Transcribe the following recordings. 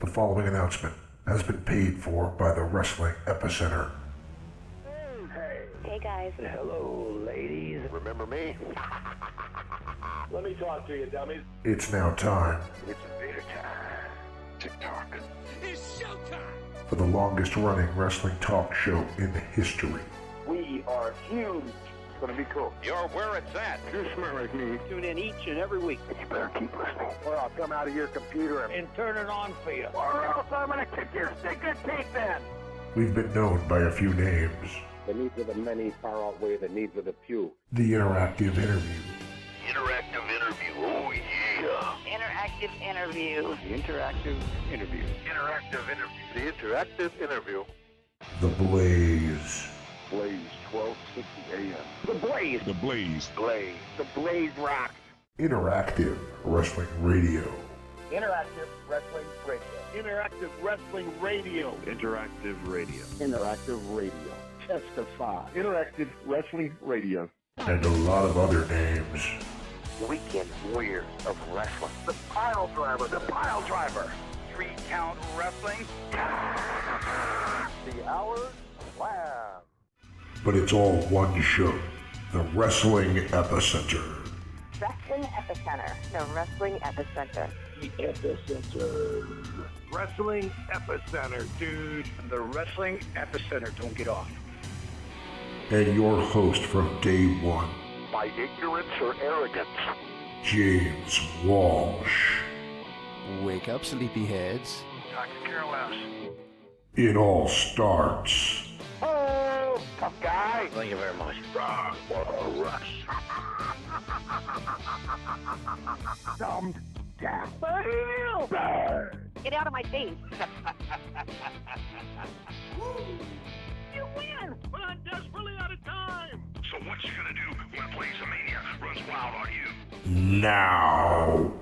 The following announcement has been paid for by the Wrestling Epicenter. Hey guys. Hello, ladies. Remember me? Let me talk to you, dummies. It's now time It's Vader time. TikTok. It's showtime! for the longest running wrestling talk show in history. We are huge. It's gonna be cool. You're where it's at. You smell like me. Tune in each and every week. You better keep listening, or I'll come out of your computer And turn it on for you. or else I'm gonna kick your stinking teeth in. We've been known by a few names. The needs of the many far outweigh the needs of the few. The Interactive Interview, Interactive interview. Oh yeah. Interactive interview. The interactive interview. Interactive interview. The interactive interview. The Blaze, Blaze 1260 AM. The Blaze. The Blaze. Blaze. The Blaze rock. Interactive Wrestling Radio, Interactive Wrestling Radio. Interactive Wrestling Radio. Interactive radio. Interactive Radio. Testify. Interactive Wrestling Radio. and a lot of other names. Weekend Warriors of Wrestling. The Pile Driver. The Pile Driver. 3-count wrestling. The Hours Slam. But it's all one show, the Wrestling Epicenter. Wrestling Epicenter. The Wrestling Epicenter. The Epicenter. Wrestling Epicenter, dude. The Wrestling Epicenter. Don't get off. And your host from day one, By ignorance or arrogance. James Walsh. Wake up, sleepyheads. I could care less. It all starts Oh, tough guy. Thank you very much. Rush. Dumbed down. Get out of my face. You win! But I'm desperately out of time! So what you gonna do when Blaze-a-mania runs wild on you? now.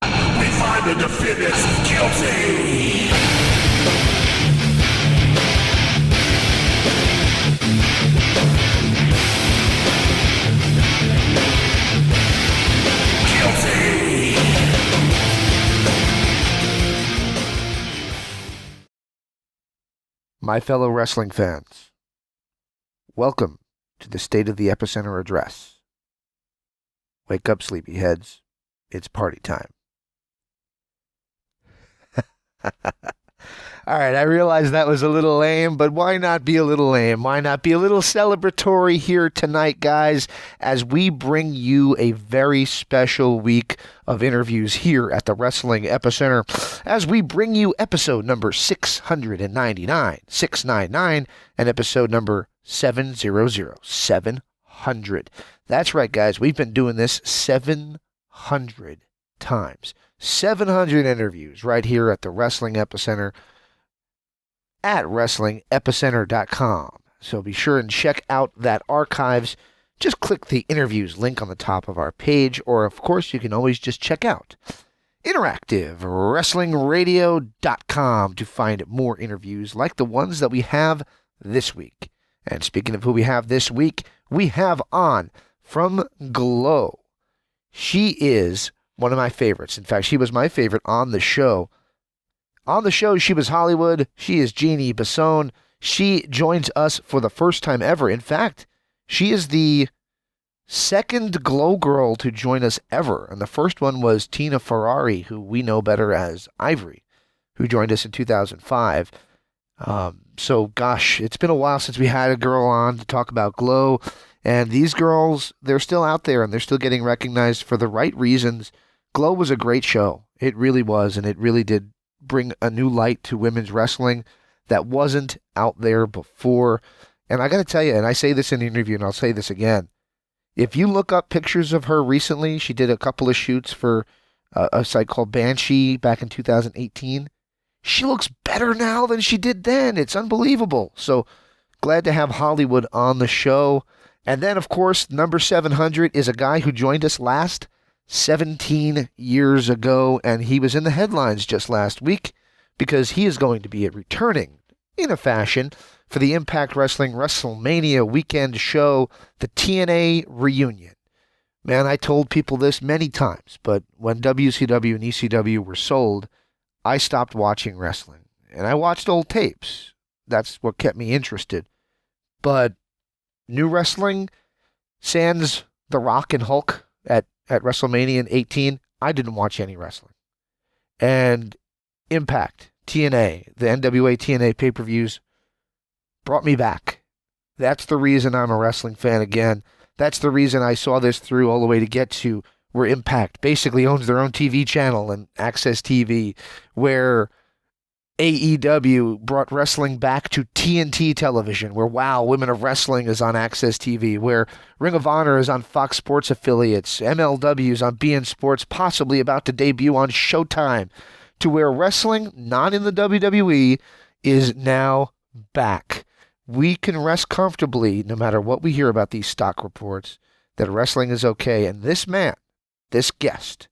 We find the defendants guilty. My fellow wrestling fans, welcome to the State of the Epicenter address. Wake up, sleepyheads. It's party time. All right, I realize that was a little lame, but why not be a little lame? Why not be a little celebratory here tonight, guys, as we bring you a very special week of interviews here at the Wrestling Epicenter, as we bring you episode number 699, and episode number 700. That's right, guys. We've been doing this 700 times. 700 interviews right here at the Wrestling Epicenter at WrestlingEpicenter.com. So be sure and check out that archives. Just click the interviews link on the top of our page, or of course you can always just check out InteractiveWrestlingRadio.com to find more interviews like the ones that we have this week. And speaking of who we have this week, we have on from Glow. She is one of my favorites. In fact, she was my favorite on the show. On the show, she was Hollywood. She is Jeanne Basone. She joins us for the first time ever. In fact, she is the second Glow girl to join us ever. And the first one was Tina Ferrari, who we know better as Ivory, who joined us in 2005. So, gosh, it's been a while since we had a girl on to talk about Glow. And these girls, they're still out there, and they're still getting recognized for the right reasons. Glow was a great show. It really was, and it really did bring a new light to women's wrestling that wasn't out there before. And I got to tell you, and I say this in the interview, and I'll say this again, if you look up pictures of her recently, she did a couple of shoots for a site called Banshee back in 2018. She looks better now than she did then. It's unbelievable. So glad to have Hollywood on the show. And then, of course, number 700 is a guy who joined us last 17 years ago, and he was in the headlines just last week because he is going to be returning in a fashion for the Impact Wrestling WrestleMania weekend show, the TNA reunion. Man, I told people this many times, but when WCW and ECW were sold, I stopped watching wrestling. And I watched old tapes. That's what kept me interested. But new wrestling, sans The Rock and Hulk at WrestleMania in 18, I didn't watch any wrestling. And Impact, TNA, the NWA TNA pay-per-views brought me back. That's the reason I'm a wrestling fan again. That's the reason I saw this through all the way to get to where Impact basically owns their own TV channel and Access TV, where AEW brought wrestling back to TNT television, where WOW, Women of Wrestling, is on Access TV, where Ring of Honor is on Fox Sports affiliates, MLW is on BN Sports, possibly about to debut on Showtime, to where wrestling, not in the WWE, is now back. We can rest comfortably, no matter what we hear about these stock reports, that wrestling is okay. And this man, this guest,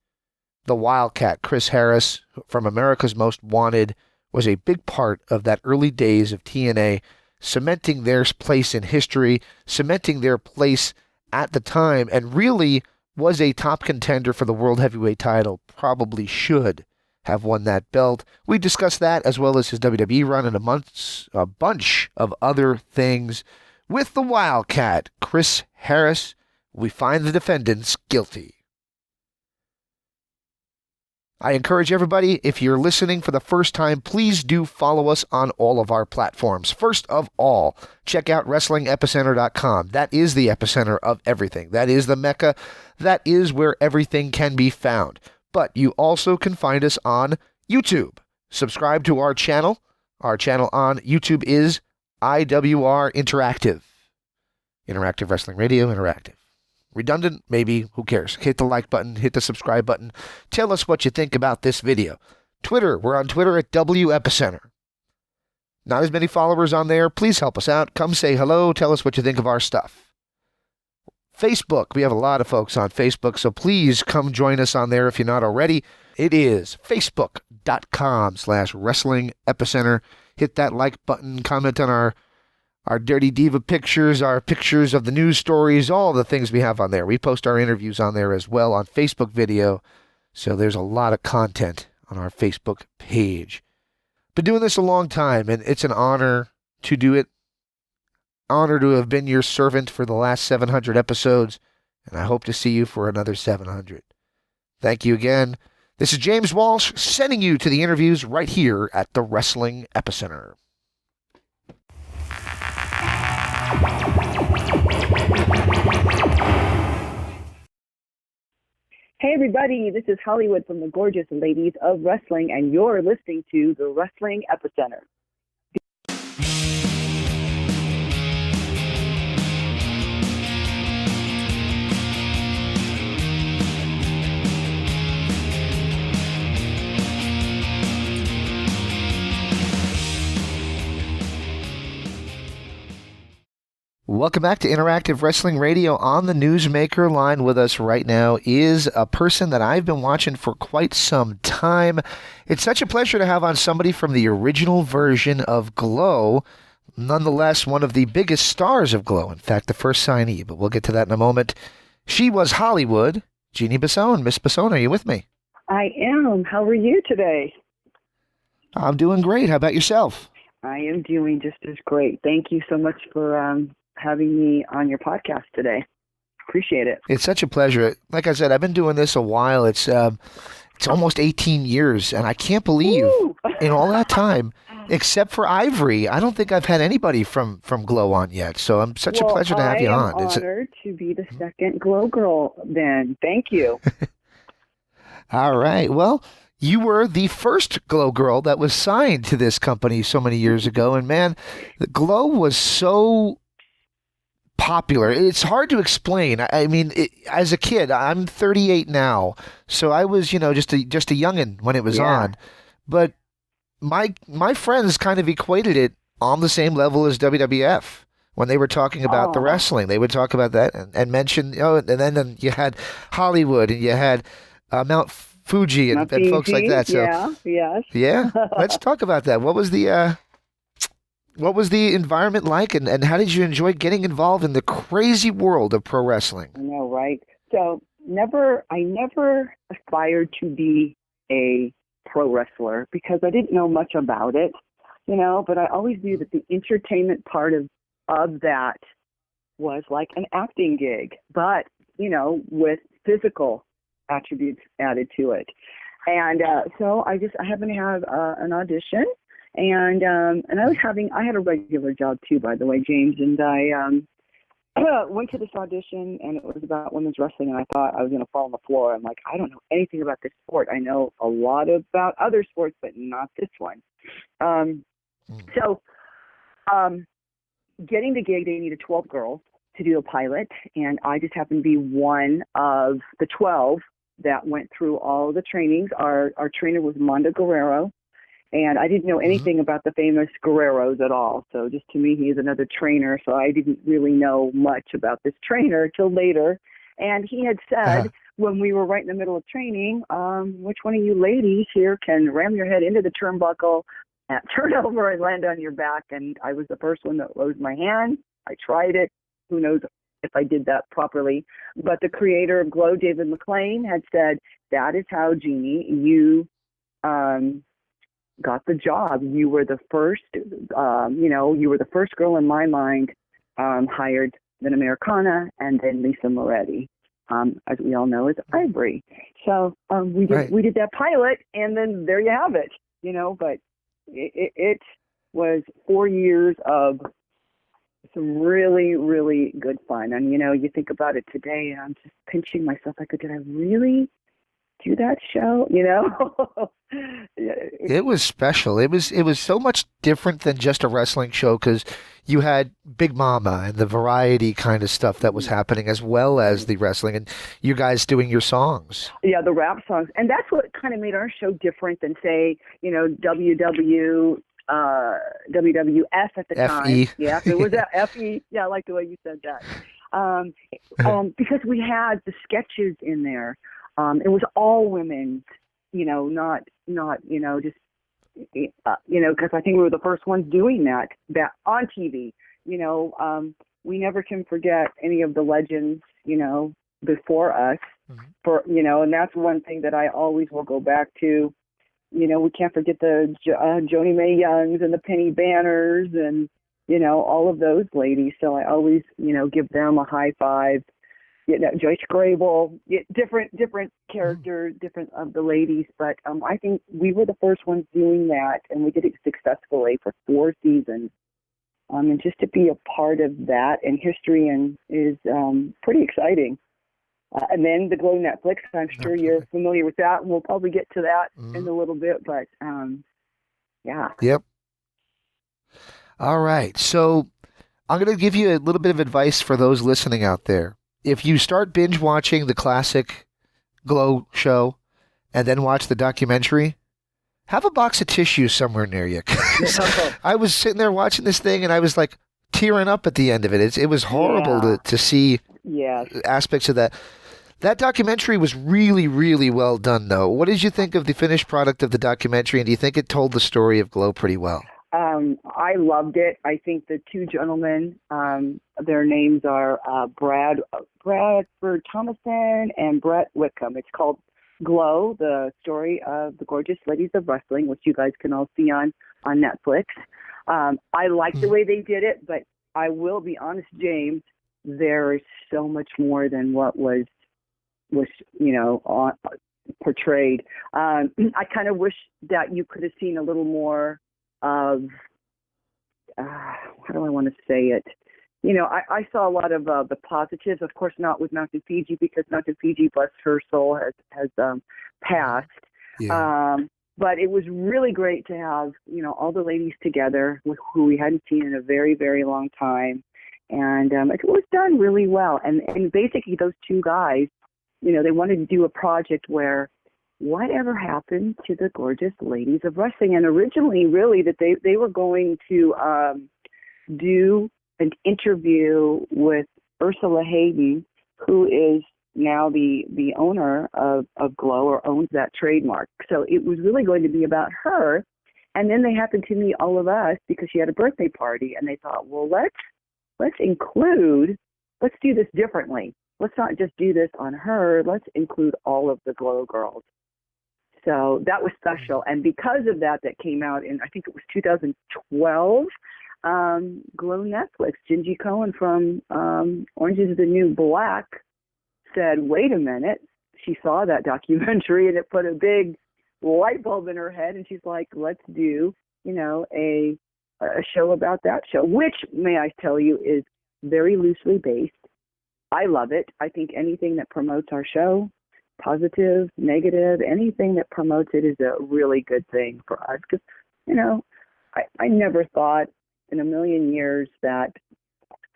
the Wildcat, Chris Harris, from America's Most Wanted, was a big part of that early days of TNA, cementing their place in history, cementing their place at the time, and really was a top contender for the World Heavyweight title, probably should have won that belt. We discussed that as well as his WWE run and a bunch of other things. With the Wildcat, Chris Harris, we find the defendants guilty. I encourage everybody, if you're listening for the first time, please do follow us on all of our platforms. First of all, check out WrestlingEpicenter.com. That is the epicenter of everything. That is the Mecca. That is where everything can be found. But you also can find us on YouTube. Subscribe to our channel. Our channel on YouTube is IWR Interactive. Interactive Wrestling Radio Interactive. Redundant? Maybe. Who cares? Hit the like button. Hit the subscribe button. Tell us what you think about this video. Twitter. We're on Twitter at WEpicenter. Not as many followers on there. Please help us out. Come say hello. Tell us what you think of our stuff. Facebook. We have a lot of folks on Facebook, so please come join us on there if you're not already. It is facebook.com/Wrestling Epicenter. Hit that like button. Comment on our Dirty Diva pictures, our pictures of the news stories, all the things we have on there. We post our interviews on there as well on Facebook video, so there's a lot of content on our Facebook page. Been doing this a long time, and it's an honor to do it. Honor to have been your servant for the last 700 episodes, and I hope to see you for another 700. Thank you again. This is James Walsh sending you to the interviews right here at the Wrestling Epicenter. Hey everybody, this is Hollywood from the Gorgeous Ladies of Wrestling, and you're listening to the Wrestling Epicenter. Welcome back to Interactive Wrestling Radio. On the Newsmaker line with us right now is a person that I've been watching for quite some time. It's such a pleasure to have on somebody from the original version of Glow, nonetheless one of the biggest stars of Glow, in fact the first signee, but we'll get to that in a moment. She was Hollywood, Jeanne Basone. Miss Basone, are you with me? I am. How are you today? I'm doing great. How about yourself? I am doing just as great. Thank you so much for having me on your podcast today. Appreciate it. It's such a pleasure. Like I said, I've been doing this a while. It's almost 18 years, and I can't believe in all that time, except for Ivory, I don't think I've had anybody from Glow on yet. So I'm such a pleasure to have you on. I am honored to be the second Glow girl then. Thank you. All right. Well, you were the first Glow girl that was signed to this company so many years ago, and man, the Glow was so popular. It's hard to explain. I mean, as a kid, I'm 38 now, so I was, just a youngin' when it was on. But my friends kind of equated it on the same level as WWF when they were talking about the wrestling. They would talk about that and mention, and then you had Hollywood and you had Mount Fuji and folks like that. So yeah. Let's talk about that. What was the environment like, and how did you enjoy getting involved in the crazy world of pro wrestling? I know, right? So I never aspired to be a pro wrestler because I didn't know much about it, but I always knew that the entertainment part of that was like an acting gig, but, with physical attributes added to it. And so I happened to have an audition, and I had a regular job too, by the way, James, and I went to this audition, and it was about women's wrestling, and I thought I was going to fall on the floor. I'm like, I don't know anything about this sport. I know a lot about other sports, but not this one. So getting the gig, they needed 12 girls to do a pilot, and I just happened to be one of the 12 that went through all the trainings. Our trainer was Mondo Guerrero, and I didn't know anything about the famous Guerreros at all. So just to me, he is another trainer, so I didn't really know much about this trainer till later. And he had said, when we were right in the middle of training, which one of you ladies here can ram your head into the turnbuckle, turn over and land on your back? And I was the first one that rose my hand. I tried it. Who knows if I did that properly. But the creator of Glow, David McLean, had said, that is how, Jeannie, you got the job. You were the first, you were the first girl in my mind hired, then Americana, and then Lisa Moretti, as we all know, is Ivory. So we did that pilot, and then there you have it, but it was 4 years of some really, really good fun. And, you think about it today, and I'm just pinching myself. Like, did I really do that show? It was special. It was so much different than just a wrestling show because you had Big Mama and the variety kind of stuff that was happening as well as the wrestling, and you guys doing your songs. Yeah, the rap songs. And that's what kind of made our show different than, say, WWF at the time. FE. Yeah, it was FE. Yeah, I like the way you said that. Because we had the sketches in there. It was all women, not just, because I think we were the first ones doing that on TV. We never can forget any of the legends, before us. And that's one thing that I always will go back to. We can't forget the Joni Mae Youngs and the Penny Banners and, all of those ladies. So I always, give them a high five. Joyce Grable, different characters, different of the ladies. But I think we were the first ones doing that, and we did it successfully for 4 seasons. And just to be a part of that and history is pretty exciting. And then the Glow Netflix, I'm sure you're familiar with that, and we'll probably get to that in a little bit, but yeah. Yep. All right. So I'm going to give you a little bit of advice for those listening out there. If you start binge watching the classic Glow show and then watch the documentary, have a box of tissues somewhere near you. I was sitting there watching this thing, and I was like tearing up at the end of it. It was horrible to see aspects of that. That documentary was really, really well done, though. What did you think of the finished product of the documentary, and do you think it told the story of Glow pretty well? I loved it. I think the two gentlemen, their names are Bradford Thomason and Brett Wickham. It's called Glow, the story of the gorgeous ladies of wrestling, which you guys can all see on Netflix. I like the way they did it, but I will be honest, James, there is so much more than what was portrayed. I kind of wish that you could have seen a little more of, how do I want to say it? I saw a lot of the positives, of course, not with Mountain Fiji, because Mountain Fiji, bless her soul, has passed. Yeah. But it was really great to have, all the ladies together who we hadn't seen in a very, very long time. And it was done really well. And basically those two guys, they wanted to do a project where whatever happened to the gorgeous ladies of wrestling. And originally, really, that they were going to do an interview with Ursula Hayden, who is now the owner of Glow, or owns that trademark. So it was really going to be about her. And then they happened to meet all of us because she had a birthday party, and they thought, well, let's do this differently. let's not just do this on her. Let's include all of the Glow girls. So that was special. And because of that came out in, I think it was 2012, Glow Netflix, Gingy Cohen from Orange is the New Black said, wait a minute. She saw that documentary and it put a big light bulb in her head. And she's like, let's do, a show about that show, which, may I tell you, is very loosely based. I love it. I think anything that promotes our show, positive, negative, anything that promotes it is a really good thing for us. Because, I never thought in a million years that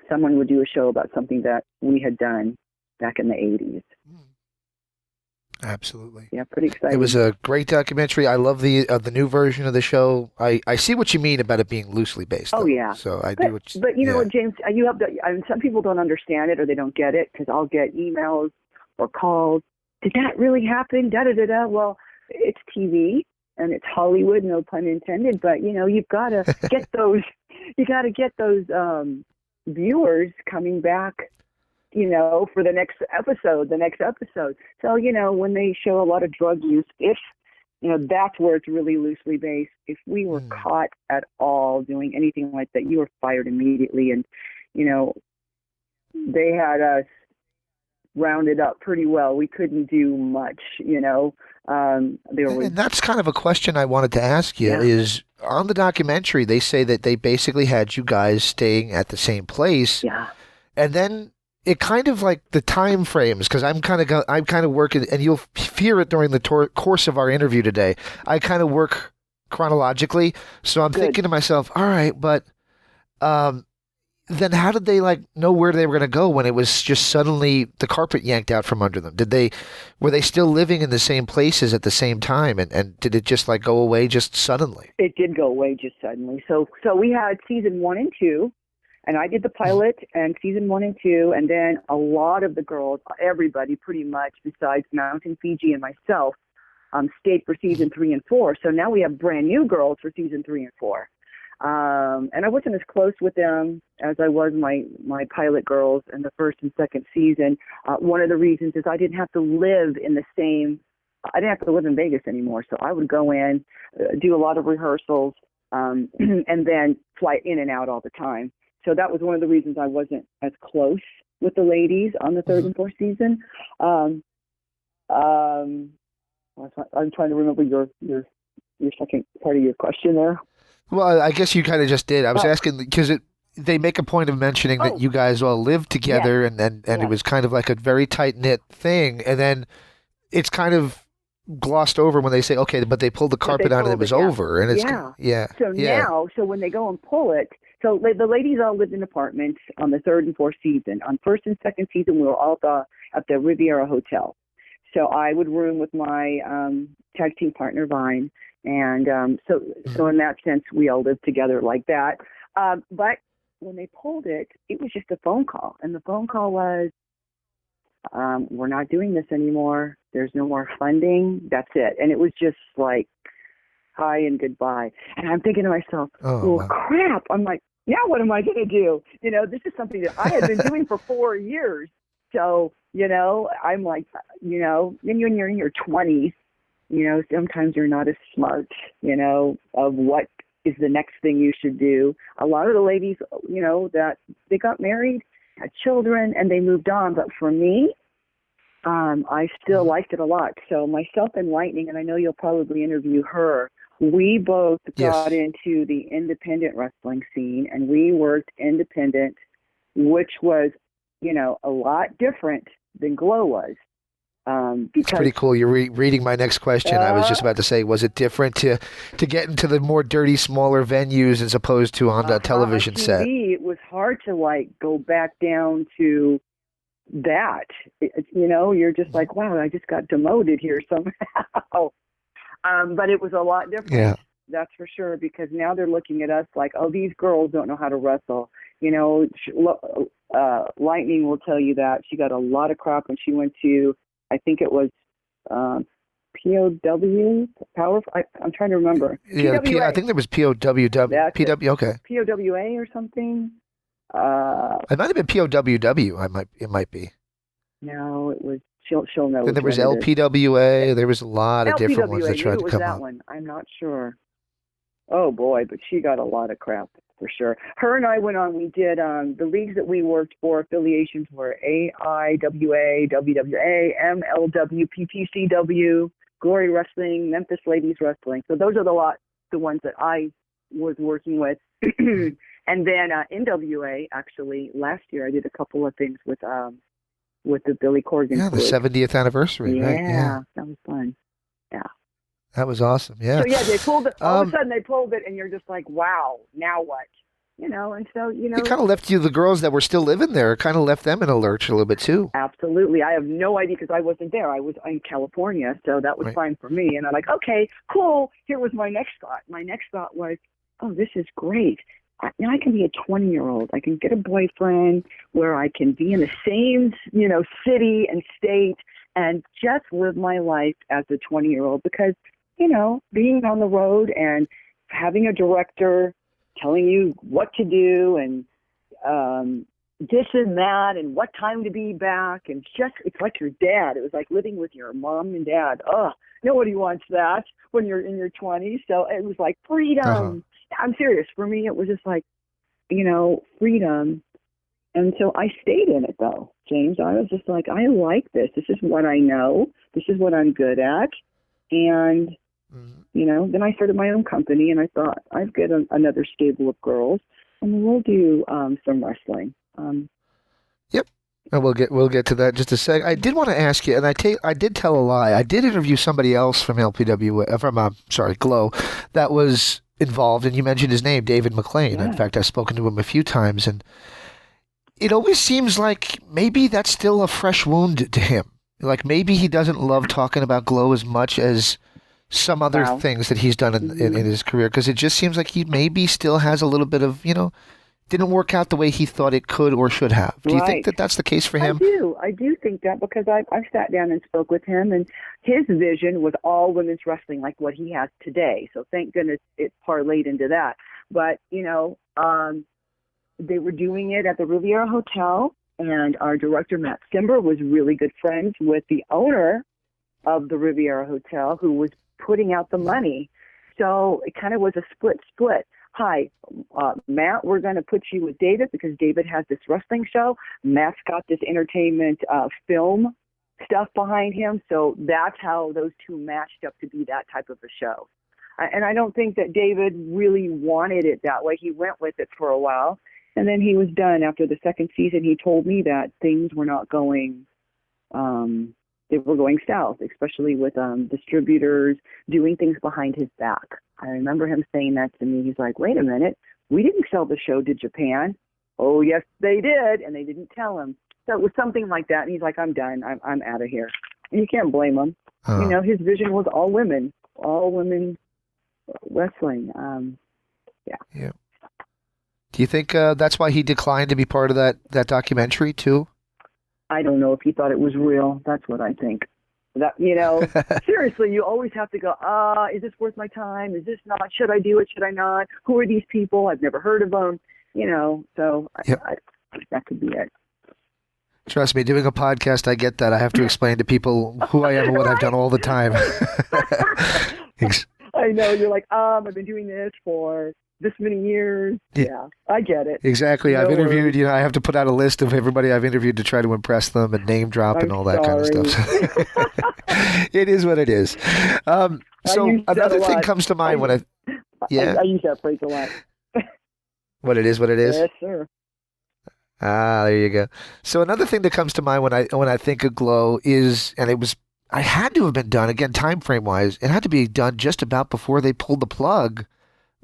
someone would do a show about something that we had done back in the 80s. Absolutely. Yeah, pretty exciting. It was a great documentary. I love the new version of the show. I see what you mean about it being loosely based. Oh, though. yeah. So I but, do. But you know what, James? You have some people don't understand it or they don't get it because I'll get emails or calls. Did that really happen? Da da da da. Well, it's TV and it's Hollywood, no pun intended. But you've got to get those. You got to get those viewers coming back. For the next episode. So, when they show a lot of drug use, if, that's where it's really loosely based. If we were caught at all doing anything like that, you were fired immediately. And, they had us rounded up pretty well. We couldn't do much, And that's kind of a question I wanted to ask you is on the documentary, they say that they basically had you guys staying at the same place. Yeah. And then it kind of like the time frames, because I'm kind of working, and you'll hear it during the course of our interview today. I kind of work chronologically, so I'm thinking to myself, all right, but then how did they know where they were going to go when it was just suddenly the carpet yanked out from under them? Were they still living in the same places at the same time, and did it just go away just suddenly? It did go away just suddenly. So we had season 1 and 2. And I did the pilot and season 1 and 2, and then a lot of the girls, everybody pretty much, besides Mountain Fiji and myself, stayed for season 3 and 4. So now we have brand new girls for season 3 and 4. And I wasn't as close with them as I was my pilot girls in the first and second season. One of the reasons is I didn't have to live in Vegas anymore. So I would go in, do a lot of rehearsals, and then fly in and out all the time. So that was one of the reasons I wasn't as close with the ladies on the third and fourth season. I'm trying to remember your second part of your question there. Well, I guess you kind of just did. I was asking because they make a point of mentioning that you guys all lived together, and it was kind of like a very tight knit thing, and then it's kind of glossed over when they say, okay, but they pulled the carpet out and it was over, and it's now, so when they go and pull it. So the ladies all lived in apartments on the third and fourth season. On first and second season, we were all at the Riviera Hotel. So I would room with my tag team partner, Vine. And so in that sense, we all lived together like that. But when they pulled it, it was just a phone call. And the phone call was, we're not doing this anymore. There's no more funding. That's it. And it was just like, hi and goodbye. And I'm thinking to myself, crap. I'm like, now what am I going to do? This is something that I had been doing for 4 years. So, I'm like, when you're in your 20s, sometimes you're not as smart, of what is the next thing you should do. A lot of the ladies, that they got married, had children, and they moved on. But for me, I still liked it a lot. So myself and Lightning, and I know you'll probably interview her, we both got into the independent wrestling scene, and we worked independent, which was, a lot different than Glow was. It's pretty cool. You're reading my next question. I was just about to say, was it different to get into the more dirty, smaller venues as opposed to on the television set? It was hard to go back down to that. You're just like, wow, I just got demoted here somehow. But it was a lot different. Yeah. That's for sure, because now they're looking at us like, oh, these girls don't know how to wrestle. Lightning will tell you that. She got a lot of crap when she went to, I think it was POW, Power. I'm trying to remember. Yeah, I think there was POWW. Okay. POWA or something. It might have been POWW. It might be. No, it was. She'll know. Then there was which one it is. LPWA. There was a lot of different ones LPWA, that tried maybe to it was come that up. one. I'm not sure. Oh boy, but she got a lot of crap for sure. Her and I went on. We did the leagues that we worked for. Affiliations were AIWA, WWA, MLW, PPCW, Glory Wrestling, Memphis Ladies Wrestling. So those are the ones that I was working with. And then NWA, actually, last year I did a couple of things with the Billy Corgan. Yeah, the group. 70th anniversary, Yeah, right? Yeah, that was fun. Yeah. that was awesome. Yeah. So yeah, they pulled it. All of a sudden they pulled it, and you're just like, wow, now what? And so It kind of left you, the girls that were still living there, kind of left them in a lurch a little bit too. Absolutely. I have no idea because I wasn't there. I was in California, so that was Right. fine for me. And I'm like, okay, cool. Here was my next thought. My next thought was, oh, this is great. I can be a 20-year-old. I can get a boyfriend where I can be in the same, city and state and just live my life as a 20-year-old because, being on the road and having a director telling you what to do and this and that and what time to be back and it's like your dad. It was like living with your mom and dad. Nobody wants that when you're in your 20s. So it was like freedom. Uh-huh. I'm serious. For me, it was just like, freedom. And so I stayed in it though, James. I was just like, I like this. This is what I know. This is what I'm good at. And then I started my own company, and I thought I've got another stable of girls, and we'll do some wrestling. Yep, and we'll get to that in just a sec. I did want to ask you, and I did tell a lie. I did interview somebody else from Glow, that was involved, and you mentioned his name, David McLean. Yeah. In fact, I've spoken to him a few times, and it always seems like maybe that's still a fresh wound to him. Like maybe he doesn't love talking about Glow as much as some other things that he's done in his career, because it just seems like he maybe still has a little bit of, didn't work out the way he thought it could or should have. Do you think that that's the case for him? I do think that because I've sat down and spoke with him, and his vision was all women's wrestling like what he has today. So thank goodness it parlayed into that. But, they were doing it at the Riviera Hotel, and our director, Matt Skimber, was really good friends with the owner of the Riviera Hotel, who was putting out the money. So it kind of was a split. Hi, Matt, we're going to put you with David because David has this wrestling show. Matt's got this entertainment film stuff behind him. So that's how those two matched up to be that type of a show. And I don't think that David really wanted it that way. He went with it for a while, and then he was done. After the second season, he told me that things were not going they were going south, especially with distributors doing things behind his back. I remember him saying that to me. He's like, wait a minute, we didn't sell the show to Japan. Oh, yes, they did, and they didn't tell him. So it was something like that, and he's like, I'm done. I'm out of here. And you can't blame him. His vision was all women wrestling. Yeah. Do you think that's why he declined to be part of that documentary, too? I don't know if he thought it was real. That's what I think. That seriously, you always have to go, is this worth my time? Is this not? Should I do it? Should I not? Who are these people? I've never heard of them. So I that could be it. Trust me, doing a podcast, I get that. I have to explain to people who I am and what I've done all the time. I know. You're like, I've been doing this for this many years. Yeah, I get it. Exactly. I've interviewed, I have to put out a list of everybody I've interviewed to try to impress them and name drop and all that kind of stuff. It is what it is. So another thing comes to mind when I use that phrase a lot. What it is, what it is? Yes, sir. There you go. So another thing that comes to mind when I think of Glow is, and I had to have been done, again, time frame wise, it had to be done just about before they pulled the plug,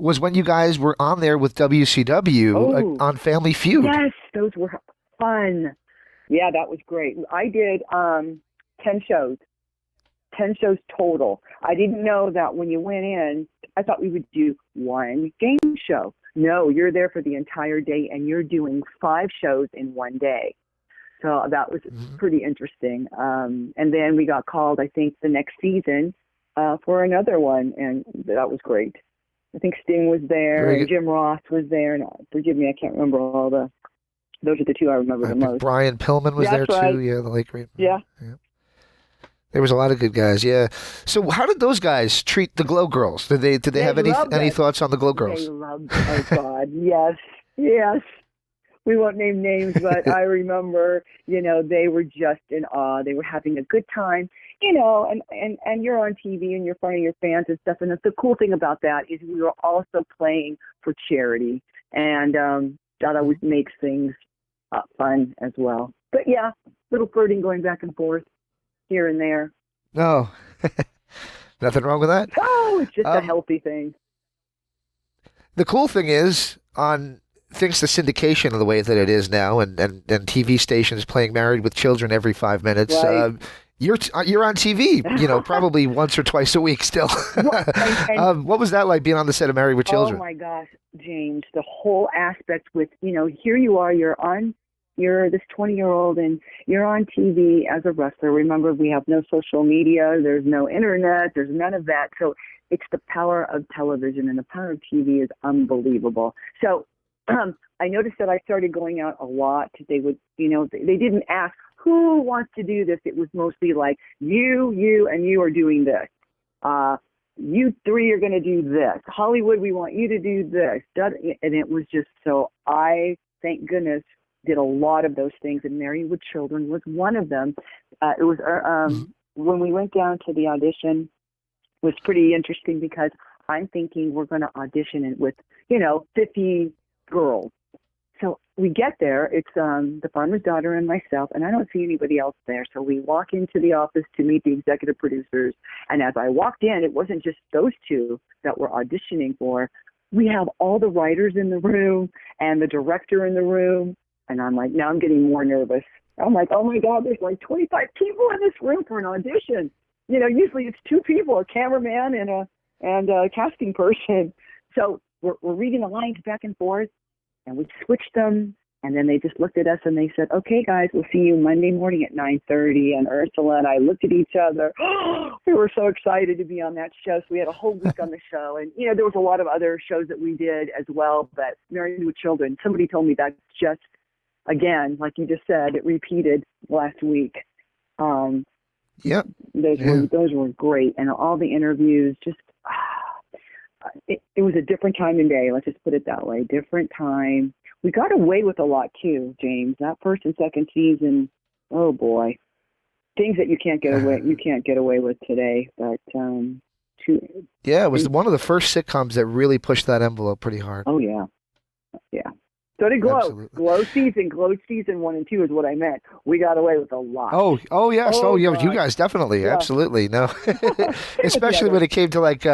was when you guys were on there with WCW on Family Feud. Yes, those were fun. Yeah, that was great. I did 10 shows. 10 shows total. I didn't know that when you went in, I thought we would do one game show. No, you're there for the entire day, and you're doing 5 shows in one day. So that was pretty interesting. And then we got called, I think, the next season for another one, and that was great. I think Sting was there, and Jim Ross was there, and forgive me, I can't remember all the Those are the two I remember the most. Brian Pillman was there That's right. too. Yeah, the late great. Yeah. There was a lot of good guys. Yeah. So how did those guys treat the Glow Girls? Did they have any thoughts on the Glow Girls? They loved. Oh God, yes. We won't name names, but I remember, they were just in awe. They were having a good time, and you're on TV and you're in front of your fans and stuff. And the cool thing about that is we were also playing for charity, and that always makes things fun as well. But yeah, little flirting going back and forth here and there. No, nothing wrong with that. Oh, it's just a healthy thing. The cool thing is, thanks to syndication of the way that it is now, and TV stations playing Married with Children every 5 minutes, right. You're on TV, probably once or twice a week still. What was that like being on the set of Married with Children? Oh my gosh, James, the whole aspect with, here you are, you're this 20-year-old and you're on TV as a wrestler. Remember, we have no social media, there's no internet, there's none of that. So it's the power of television, and the power of TV is unbelievable. So I noticed that I started going out a lot. They would, they didn't ask who wants to do this. It was mostly like you, and you are doing this. You three are going to do this. Hollywood, we want you to do this. And it was just so I, thank goodness, did a lot of those things, and Married with Children was one of them. It was when we went down to the audition, it was pretty interesting because I'm thinking we're going to audition it with, 50 girls. So we get there, it's the farmer's daughter and myself, and I don't see anybody else there. So we walk into the office to meet the executive producers, and as I walked in, it wasn't just those two that we're auditioning for. We have all the writers in the room and the director in the room, and I'm like, now I'm getting more nervous. I'm like, oh my God, there's like 25 people in this room for an audition. Usually it's 2 people, a cameraman and a casting person. So we're reading the lines back and forth, and we switched them, and then they just looked at us and they said, okay, guys, we'll see you Monday morning at 9:30. And Ursula and I looked at each other. We were so excited to be on that show. So we had a whole week on the show. And, there was a lot of other shows that we did as well, but Married with Children, somebody told me that's just, again, like you just said, it repeated last week. Yep. Those were great. And all the interviews, just, it was a different time and day. Let's just put it that way. Different time. We got away with a lot too, James. That first and second season, oh boy, things that you can't get away with today. But it was one of the first sitcoms that really pushed that envelope pretty hard. Oh yeah. So did Glow. Absolutely. Glow season 1 and 2 is what I meant. We got away with a lot. Oh yes. Oh, yeah. God. You guys definitely, Yeah. absolutely. No, especially when it came to like,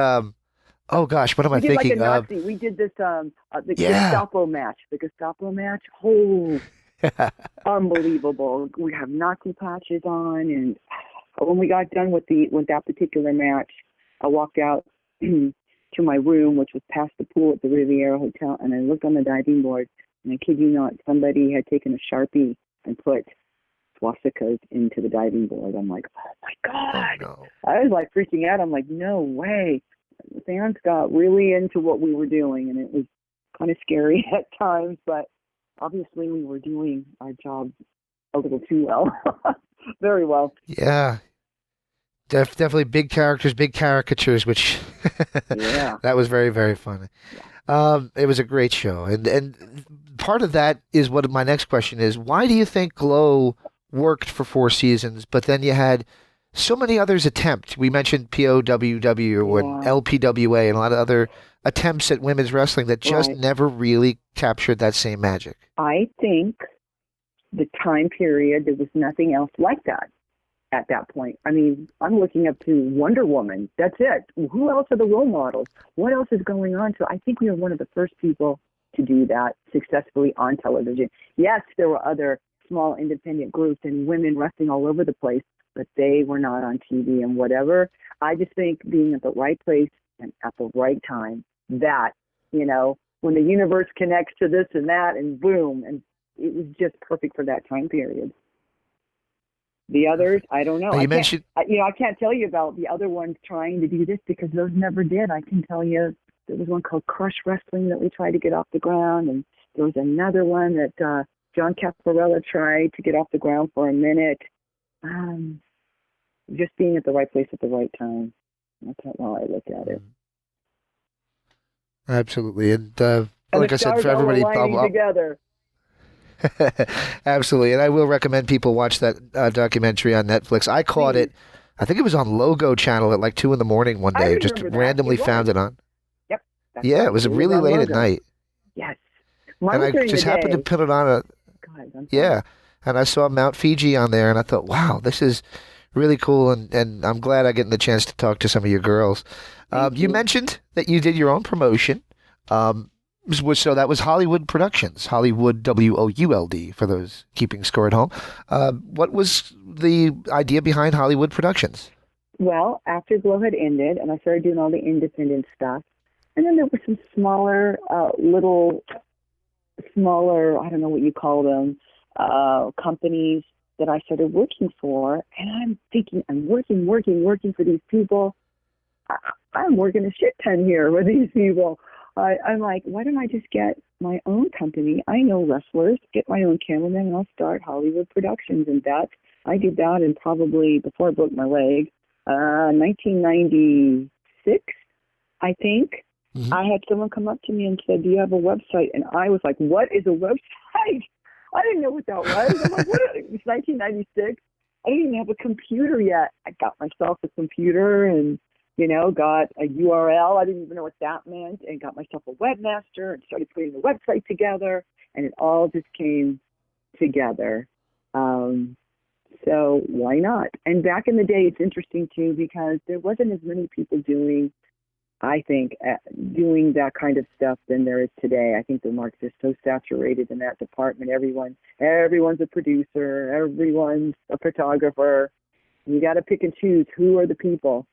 oh gosh, what am I thinking of? We did this the Gestapo match. The Gestapo match. Oh, unbelievable. We have Nazi patches on, and when we got done with that particular match, I walked out to my room, which was past the pool at the Riviera Hotel, and I looked on the diving board, and I kid you not, somebody had taken a Sharpie and put swastikas into the diving board. I'm like, oh my God. Oh, no. I was like freaking out. I'm like, no way. The fans got really into what we were doing, and it was kind of scary at times, but obviously we were doing our job a little too well. Very well. Yeah. Definitely big characters, big caricatures, which that was very, very funny. Yeah. It was a great show. And part of that is what my next question is. Why do you think Glow worked for 4 seasons, but then you had so many others attempt? We mentioned POWW and LPWA and a lot of other attempts at women's wrestling that just never really captured that same magic. I think the time period, there was nothing else like that at that point. I mean, I'm looking up to Wonder Woman. That's it. Who else are the role models? What else is going on? So I think we were one of the first people to do that successfully on television. Yes, there were other small independent groups and women wrestling all over the place, but they were not on TV and whatever. I just think being at the right place and at the right time, that, when the universe connects to this and that and boom, and it was just perfect for that time period. The others, I don't know. I can't tell you about the other ones trying to do this because those never did. I can tell you there was one called Crush Wrestling that we tried to get off the ground, and there was another one that John Caparella tried to get off the ground for a minute. Just being at the right place at the right time. That's how I look at it. Absolutely. And like the I said, stars for everybody, all aligning together. Absolutely. And I will recommend people watch that documentary on Netflix. I caught it, I think it was on Logo Channel at like 2 a.m. one day. Just randomly found it on. Yep. Yeah, it was really late at night. Yes. And I just happened to put it on and I saw Mount Fiji on there, and I thought, wow, this is really cool, and I'm glad I'm getting the chance to talk to some of your girls. You mentioned that you did your own promotion. So that was Hollywood Productions, Hollywood, WOULD, for those keeping score at home. What was the idea behind Hollywood Productions? Well, after Glow had ended, and I started doing all the independent stuff, and then there were some smaller, I don't know what you call them, companies that I started working for, and I'm thinking, I'm working for these people. I'm working a shit ton here with these people. I'm like, why don't I just get my own company? I know wrestlers, get my own cameraman, and I'll start Hollywood Productions. And I did that in probably, before I broke my leg, 1996, I think. Mm-hmm. I had someone come up to me and said, do you have a website? And I was like, what is a website? I didn't know what that was. I'm like, it was 1996. I didn't even have a computer yet. I got myself a computer and, got a URL. I didn't even know what that meant, and got myself a webmaster and started putting the website together, and it all just came together. So why not? And back in the day, it's interesting too, because there wasn't as many people doing that kind of stuff than there is today. I think the market's just so saturated in that department. Everyone's a producer, everyone's a photographer. You got to pick and choose who are the people.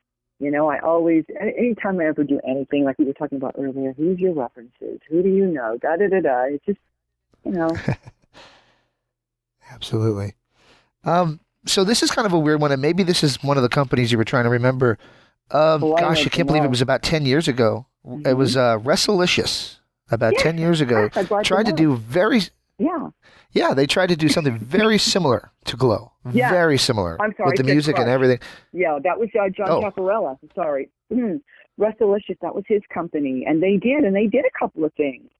Anytime I ever do anything, like we were talking about earlier, who's your references? Who do you know? Da-da-da-da. It's just, Absolutely. So this is kind of a weird one, and maybe this is one of the companies you were trying to remember. I can't believe it was about 10 years ago. Mm-hmm. It was Wrestlicious about 10 years ago. Tried to do they tried to do something very similar to Glow. Yeah. Very similar. I'm sorry, with the music and everything. Yeah, that was John Caparella. I'm sorry. Wrestlicious, that was his company. And they did a couple of things,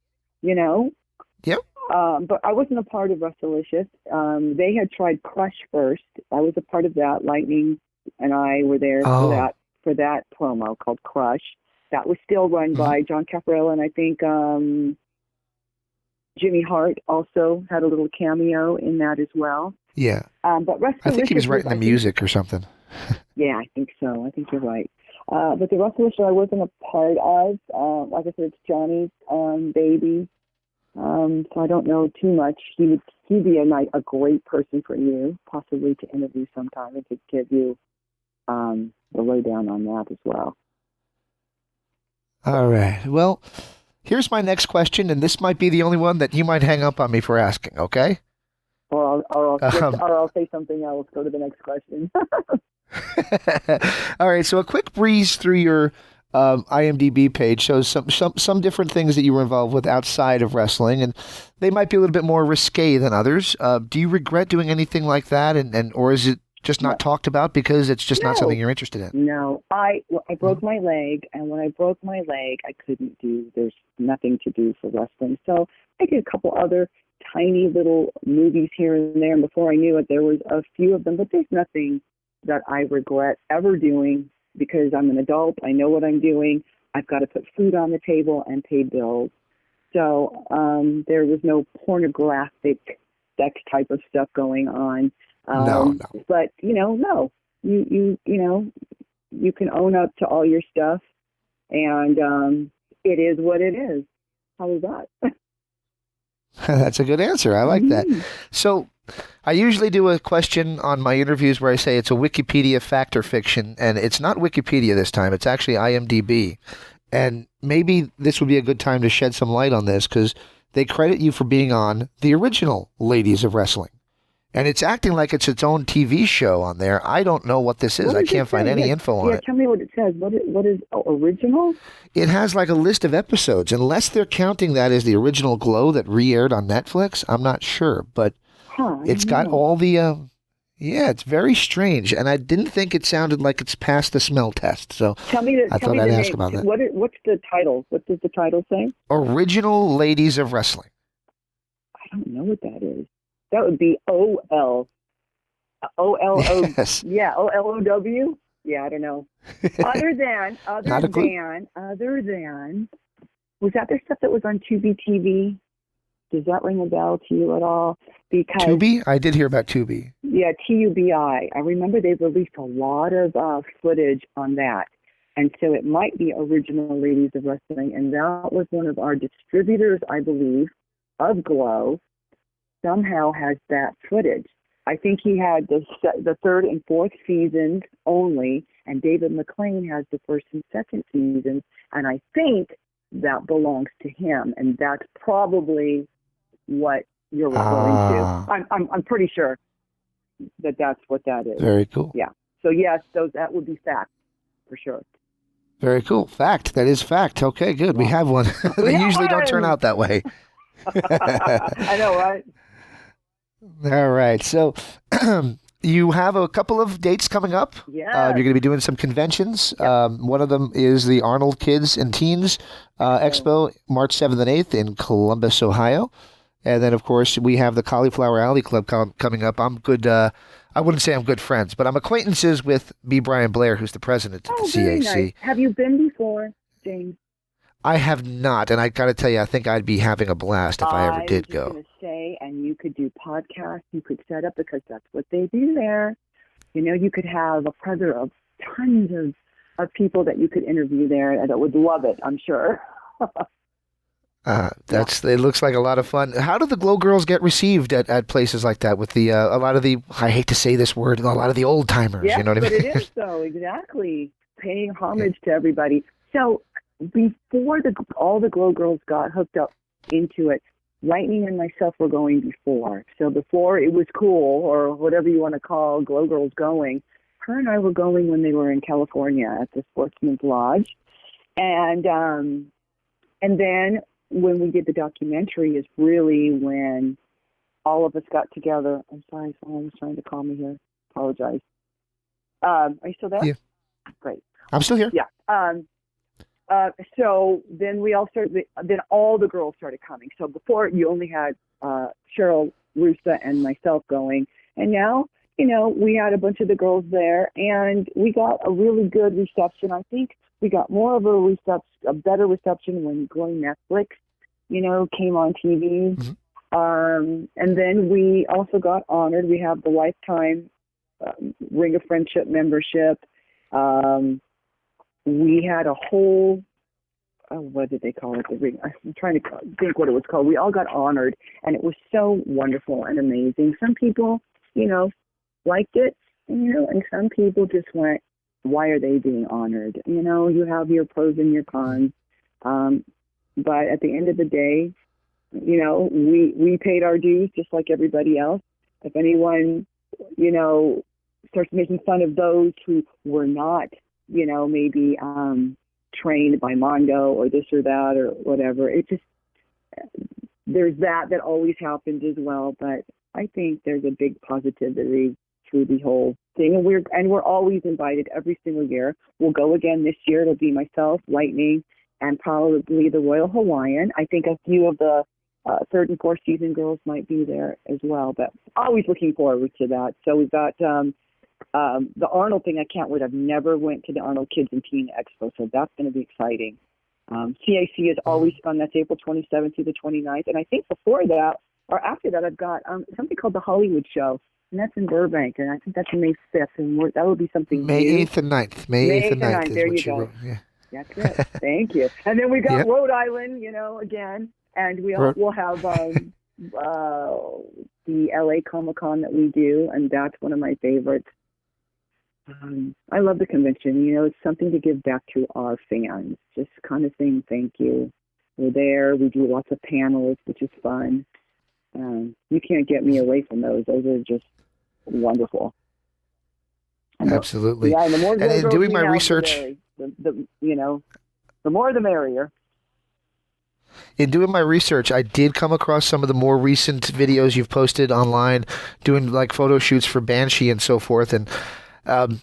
Yep. But I wasn't a part of Wrestlicious. They had tried Crush first. I was a part of that. Lightning and I were there for that promo called Crush. That was still run by John Caparella, and I think Jimmy Hart also had a little cameo in that as well. Yeah. But I think he was writing the music or something. Yeah, I think so. I think you're right. But the Wrestlicious I wasn't a part of. Like I said, it's Johnny's baby. So I don't know too much. He'd be a great person for you, possibly to interview sometime and to give you the lowdown on that as well. All right. Well, here's my next question, and this might be the only one that you might hang up on me for asking, okay? Or I'll say something else. Go to the next question. All right. So a quick breeze through your IMDb page shows some different things that you were involved with outside of wrestling, and they might be a little bit more risque than others. Do you regret doing anything like that, or is it just not talked about because it's just not something you're interested in? No, I broke my leg, and when I broke my leg, I couldn't there's nothing to do for wrestling. So I did a couple other tiny little movies here and there, and before I knew it, there was a few of them, but there's nothing that I regret ever doing because I'm an adult. I know what I'm doing. I've got to put food on the table and pay bills. So there was no pornographic sex type of stuff going on. No. But, no. You can own up to all your stuff, and it is what it is. How is that? That's a good answer. I like that. So I usually do a question on my interviews where I say it's a Wikipedia fact or fiction, and it's not Wikipedia this time. It's actually IMDb. And maybe this would be a good time to shed some light on this because they credit you for being on the original Ladies of Wrestling. And it's acting like it's its own TV show on there. I don't know what this is. What I does can't it find say? any Yeah, info on yeah, it. tell me what it says. What is original? It has like a list of episodes. Unless they're counting that as the original Glow that re-aired on Netflix, I'm not sure. But it's got all the... yeah, it's very strange. And I didn't think it sounded like it's passed the smell test. So I thought I'd ask about that. What's the title? What does the title say? Original Ladies of Wrestling. I don't know what that is. That would be OL. OLO. Yes. Yeah, OLOW. Yeah, I don't know. Other than, was that their stuff that was on Tubi TV? Does that ring a bell to you at all? Because Tubi? I did hear about Tubi. Yeah, TUBI. I remember they released a lot of footage on that. And so it might be Original Ladies of Wrestling. And that was one of our distributors, I believe, of Glow, somehow has that footage. I think he had the third and fourth seasons only, and David McLean has the first and second seasons. And I think that belongs to him. And that's probably what you're referring to. I'm pretty sure that that's what that is. Very cool. Yeah. So yes, that would be fact for sure. Very cool. Fact. That is fact. Okay, good. We have one. They usually don't turn out that way. I know, right? All right. So you have a couple of dates coming up. Yeah. You're going to be doing some conventions. Yep. One of them is the Arnold Kids and Teens Expo, March 7th and 8th in Columbus, Ohio. And then, of course, we have the Cauliflower Alley Club coming up. I'm good. I wouldn't say I'm good friends, but I'm acquaintances with B. Brian Blair, who's the president of the CAC. Very nice. Have you been before, James? I have not, and I got to tell you, I think I'd be having a blast if I ever did go. I was going to say, and you could do podcasts, you could set up, because that's what they do there. You know, you could have a plethora of tons of people that you could interview there that would love it, I'm sure. It looks like a lot of fun. How do the Glow Girls get received at places like that with the a lot of the, I hate to say this word, a lot of the old timers? Yes, you know what I mean? But it is so, exactly. Paying homage to everybody. So before all the Glow Girls got hooked up into it, Lightning and myself were going before. So before it was cool, or whatever you want to call Glow Girls going, her and I were going when they were in California at the Sportsman's Lodge. And then when we did the documentary is really when all of us got together. I'm sorry, someone was trying to call me here. Apologize. Are you still there? Yeah. Great. I'm still here. Yeah. So then then all the girls started coming. So before you only had Cheryl, Rusa, and myself going. And now, you know, we had a bunch of the girls there, and we got a really good reception. I think we got more of a better reception when Going Netflix, you know, came on TV. Mm-hmm. And then we also got honored. We have the Lifetime Ring of Friendship membership. We had a whole, what did they call it? The ring. I'm trying to think what it was called. We all got honored, and it was so wonderful and amazing. Some people, you know, liked it, you know, and some people just went, why are they being honored? You know, you have your pros and your cons. But at the end of the day, you know, we paid our dues just like everybody else. If anyone, you know, starts making fun of those who were not, you know, maybe trained by Mondo or this or that or whatever, it just, there's that always happens as well. But I think there's a big positivity through the whole thing, and we're always invited every single year. We'll go again this year. It'll be myself, Lightning, and probably the Royal Hawaiian. I think a few of the third and fourth season girls might be there as well, but always looking forward to that. So we've got the Arnold thing. I can't wait. I've never went to the Arnold Kids and Teen Expo, so that's going to be exciting. CAC is always fun. That's April 27th to the 29th. And I think before that, or after that, I've got something called the Hollywood Show, and that's in Burbank, and I think that's May 5th, and that will be something May new. 8th and 9th. May 8th and 9th is there what you she go. wrote. Yeah. That's it. Thank you. And then we got Rhode Island, you know, again, and we'll have the LA Comic-Con that we do, and that's one of my favorites. I love the convention. You know, it's something to give back to our fans, just kind of saying thank you. We're there. We do lots of panels, which is fun. You can't get me away from those. Those are just wonderful. Absolutely. Yeah, and the more and in girls doing we my have, research, the more the merrier. in doing my research, I did come across some of the more recent videos you've posted online, doing like photo shoots for Banshee and so forth. And I'm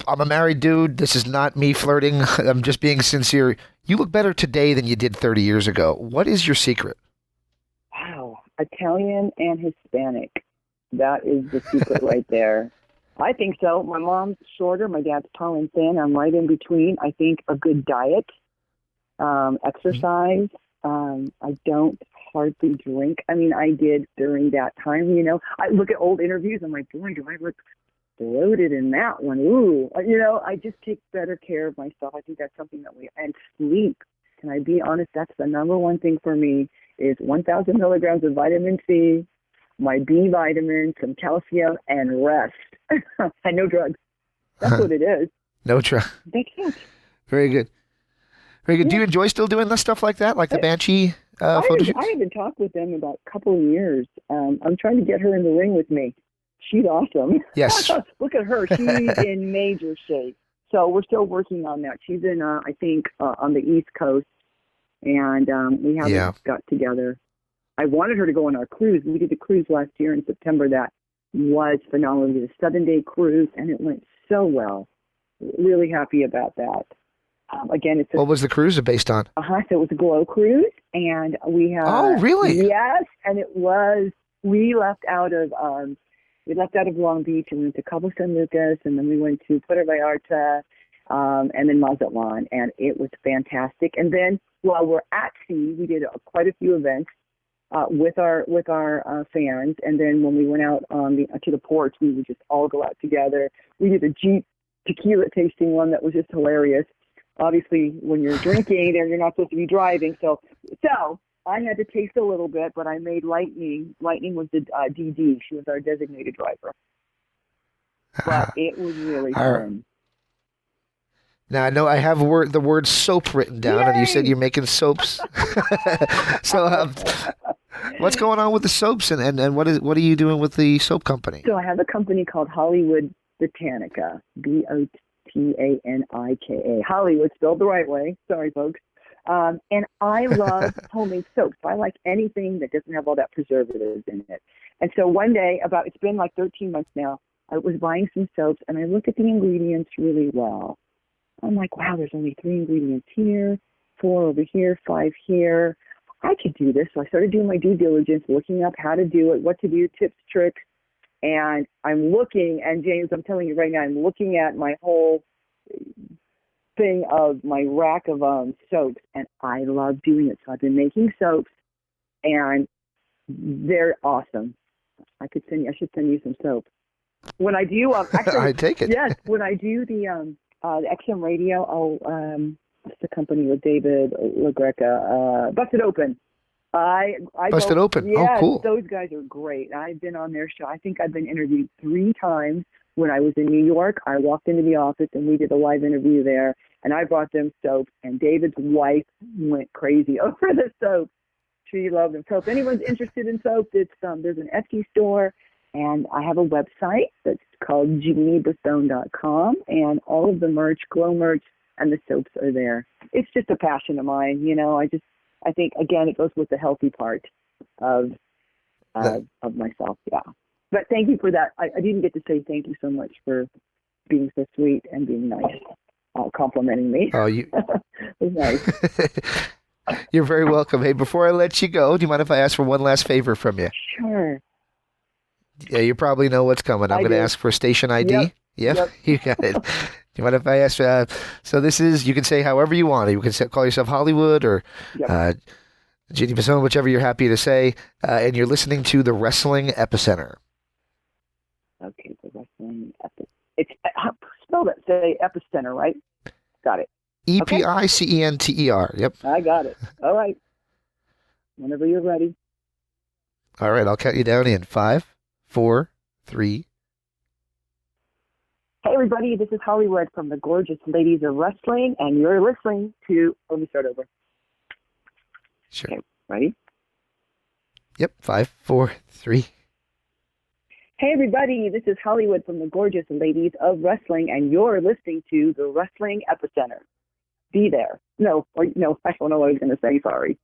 a married dude. This is not me flirting. I'm just being sincere. You look better today than you did 30 years ago. What is your secret? Wow, Italian and Hispanic. That is the secret right there. I think so. My mom's shorter. My dad's tall and thin. I'm right in between. I think a good diet, exercise. I don't hardly drink. I mean, I did during that time, I look at old interviews. I'm like, boy, do I look bloated in that one. Ooh, I just take better care of myself. I think that's something and sleep. Can I be honest? That's the number one thing for me is 1,000 milligrams of vitamin C, my B vitamin, some calcium, and rest. And no drugs. That's what it is. No drugs. They can't. Very good. Very good. Yeah. Do you enjoy still doing this stuff like that, like the Banshee photo shoots? I haven't talked with them about a couple of years. I'm trying to get her in the ring with me. She's awesome. Yes. Look at her. She's in major shape. So we're still working on that. She's in, I think, on the East Coast, and we haven't got together. I wanted her to go on our cruise. We did the cruise last year in September. That was phenomenal. We did a 7-day cruise, and it went so well. Really happy about that. Again, what was the cruise based on? So it was a Glow cruise, and we had. Oh, really? Yes, and it was. We left out of Long Beach and went to Cabo San Lucas, and then we went to Puerto Vallarta, and then Mazatlan, and it was fantastic. And then while we're at sea, we did quite a few events with our fans, and then when we went out to the ports, we would just all go out together. We did a Jeep tequila tasting one that was just hilarious. Obviously, when you're drinking, you're not supposed to be driving. So I had to taste a little bit, but I made Lightning. Lightning was the DD. She was our designated driver. But it was really fun. Now, I know I have the word soap written down, and you said you're making soaps. So what's going on with the soaps, and what are you doing with the soap company? So I have a company called Hollywood Botanica, Botanika. Hollywood, spelled the right way. Sorry, folks. And I love homemade soaps. I like anything that doesn't have all that preservatives in it. And so one day, it's been like 13 months now, I was buying some soaps, and I looked at the ingredients really well. I'm like, wow, there's only 3 ingredients here, 4 over here, 5 here. I could do this. So I started doing my due diligence, looking up how to do it, what to do, tips, tricks. And I'm looking, and James, I'm telling you right now, I'm looking at my whole thing of my rack of soaps, and I love doing it. So I've been making soaps, and they're awesome. I should send you some soap. When I do, actually, I take it. Yes, when I do the XM radio, what's the company with David LaGreca? Busted Open. Busted Open. Yes, oh, cool. Those guys are great. I've been on their show. I think I've been interviewed 3 times. When I was in New York, I walked into the office and we did a live interview there, and I brought them soaps, and David's wife went crazy over the soap. She loved them. So if anyone's interested in soap, it's there's an Etsy store, and I have a website that's called JeanneBasone.com, and all of the merch, Glow merch, and the soaps are there. It's just a passion of mine, I think, again, it goes with the healthy part of myself, yeah. But thank you for that. I didn't get to say thank you so much for being so sweet and being nice, complimenting me. Oh, you. It was nice. You're very welcome. Hey, before I let you go, do you mind if I ask for one last favor from you? Sure. Yeah, you probably know what's coming. I'm going to ask for station ID. Yep. You got it. Do you mind if I ask? So this is, you can say however you want. You can call yourself Hollywood or Jeanne Basone, whichever you're happy to say. And you're listening to the Wrestling Epicenter. Okay, the Wrestling Epicenter. It's spell that. Say Epicenter, right? Got it. Epicenter. Yep. I got it. All right. Whenever you're ready. All right, I'll count you down in 5, 4, 3. Hey, everybody, this is Hollywood from the Gorgeous Ladies of Wrestling, and you're listening to... Let me start over. Sure. Okay, ready? Yep, 5, 4, 3. Hey, everybody. This is Hollywood from the gorgeous ladies of wrestling, and you're listening to the Wrestling Epicenter. Be there. No, I don't know what I was going to say. Sorry.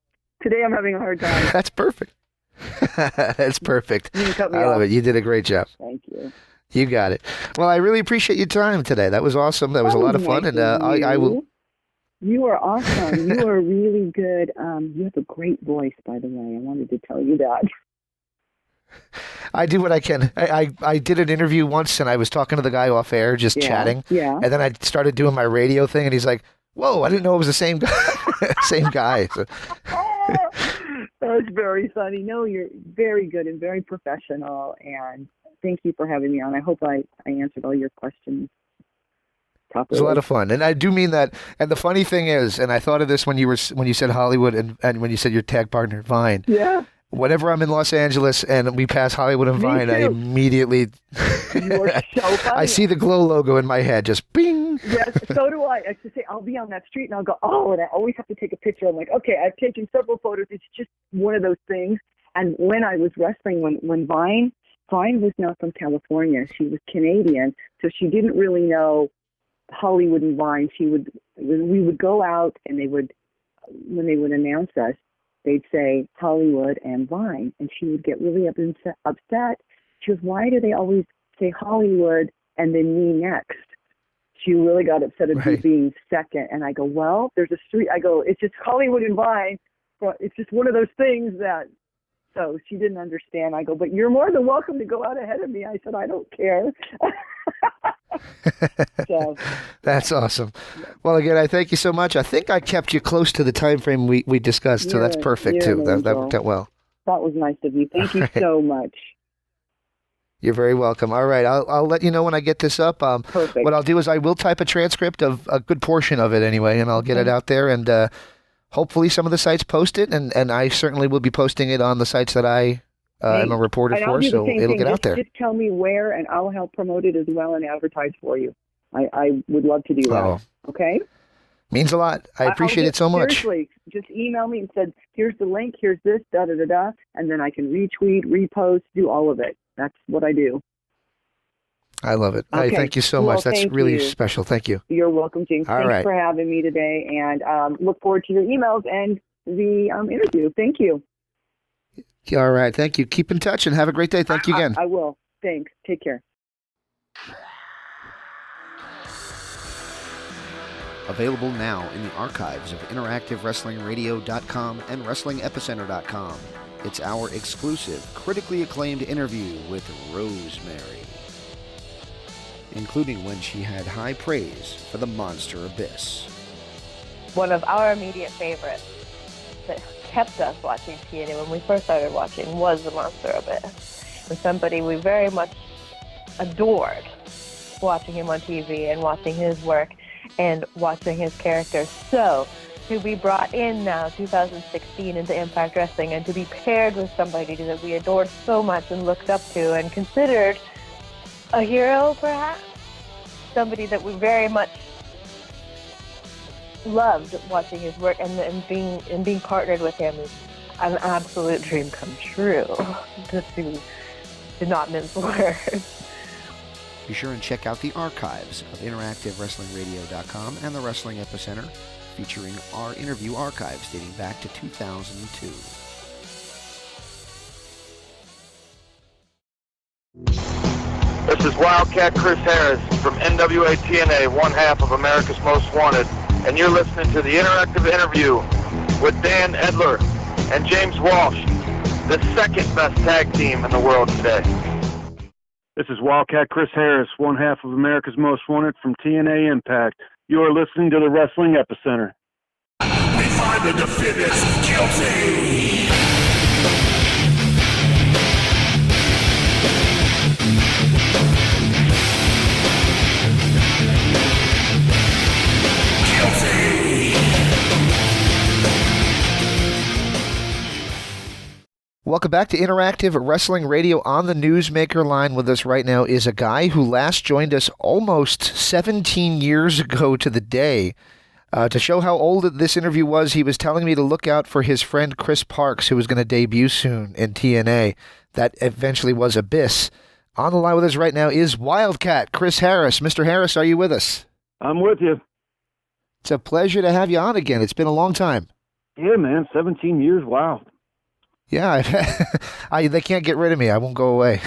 Today I'm having a hard time. That's perfect. That's perfect. You can cut me I love off. it. You did a great job. Thank you. You got it. Well, I really appreciate your time today. That was awesome. That was a lot of fun, and I will. You are awesome. You are really good. You have a great voice, by the way. I wanted to tell you that. I do what I can. I did an interview once, and I was talking to the guy off air, just chatting. Yeah. And then I started doing my radio thing, and he's like, "Whoa, I didn't know it was the same guy." Same guy. So. That's very funny. No, you're very good and very professional, and thank you for having me on. I hope I answered all your questions properly. It was a lot of fun, and I do mean that. And the funny thing is, and I thought of this when you said Hollywood and when you said your tag partner Vine. Yeah. Whenever I'm in Los Angeles and we pass Hollywood and Vine, I immediately You are so funny. I see the Glow logo in my head, just bing. Yes, so do I. I just say I'll be on that street and I'll go, oh, and I always have to take a picture. I'm like, okay, I've taken several photos. It's just one of those things. And when I was wrestling, when Vine was not from California, she was Canadian, so she didn't really know Hollywood and Vine. We would go out and when they would announce us, they'd say Hollywood and Vine, and she would get really upset. She goes, why do they always say Hollywood and then me next? She really got upset at me being second. And I go, well, there's a street. I go, it's just Hollywood and Vine. It's just one of those things that, so she didn't understand. I go, but you're more than welcome to go out ahead of me. I said, I don't care. So, that's awesome. Well, again, I thank you so much. I think I kept you close to the time frame we discussed, so that's perfect too. That worked out well. That was nice of you. Thank you so much. You're very welcome. All right, I'll let you know when I get this up. Perfect. What I'll do is I will type a transcript of a good portion of it anyway, and I'll get it out there, and hopefully some of the sites post it, and I certainly will be posting it on the sites that I am a reporter for, so it'll get out there. Just tell me where, and I'll help promote it as well and advertise for you. I would love to do that. Oh. Okay? Means a lot. I appreciate it so much. Seriously, just email me and said, here's the link, here's this, da-da-da-da, and then I can retweet, repost, do all of it. That's what I do. I love it. Okay. Thank you so much. That's really special. Thank you. You're welcome, James. Thanks for having me today, and look forward to your emails and the interview. Thank you. All right. Thank you. Keep in touch and have a great day. Thank you again. I will. Thanks. Take care. Available now in the archives of interactivewrestlingradio.com and WrestlingEpicenter.com. It's our exclusive, critically acclaimed interview with Rosemary, including when she had high praise for the Monster Abyss. One of our immediate favorites that kept us watching TNA when we first started watching was the Monster Abyss. And somebody we very much adored watching him on TV and watching his work and watching his character. So, to be brought in now, 2016, into Impact Wrestling, and to be paired with somebody that we adored so much and looked up to and considered a hero, perhaps, somebody that we very much loved watching his work, and being partnered with him is an absolute dream come true, to not mince words. Be sure and check out the archives of interactivewrestlingradio.com and the Wrestling Epicenter, featuring our interview archives dating back to 2002. This is Wildcat Chris Harris from NWA TNA, one half of America's Most Wanted, and you're listening to the interactive interview with Dan Edler and James Walsh, the second best tag team in the world today. This is Wildcat Chris Harris, one half of America's Most Wanted from TNA Impact. You are listening to the Wrestling Epicenter. We find the defendants guilty. Welcome back to Interactive Wrestling Radio. On the Newsmaker line with us right now is a guy who last joined us almost 17 years ago to the day. To show how old this interview was, he was telling me to look out for his friend Chris Parks, who was going to debut soon in TNA. That eventually was Abyss. On the line with us right now is Wildcat, Chris Harris. Mr. Harris, are you with us? I'm with you. It's a pleasure to have you on again. It's been a long time. Yeah, man, 17 years. Wow. Yeah, they can't get rid of me. I won't go away.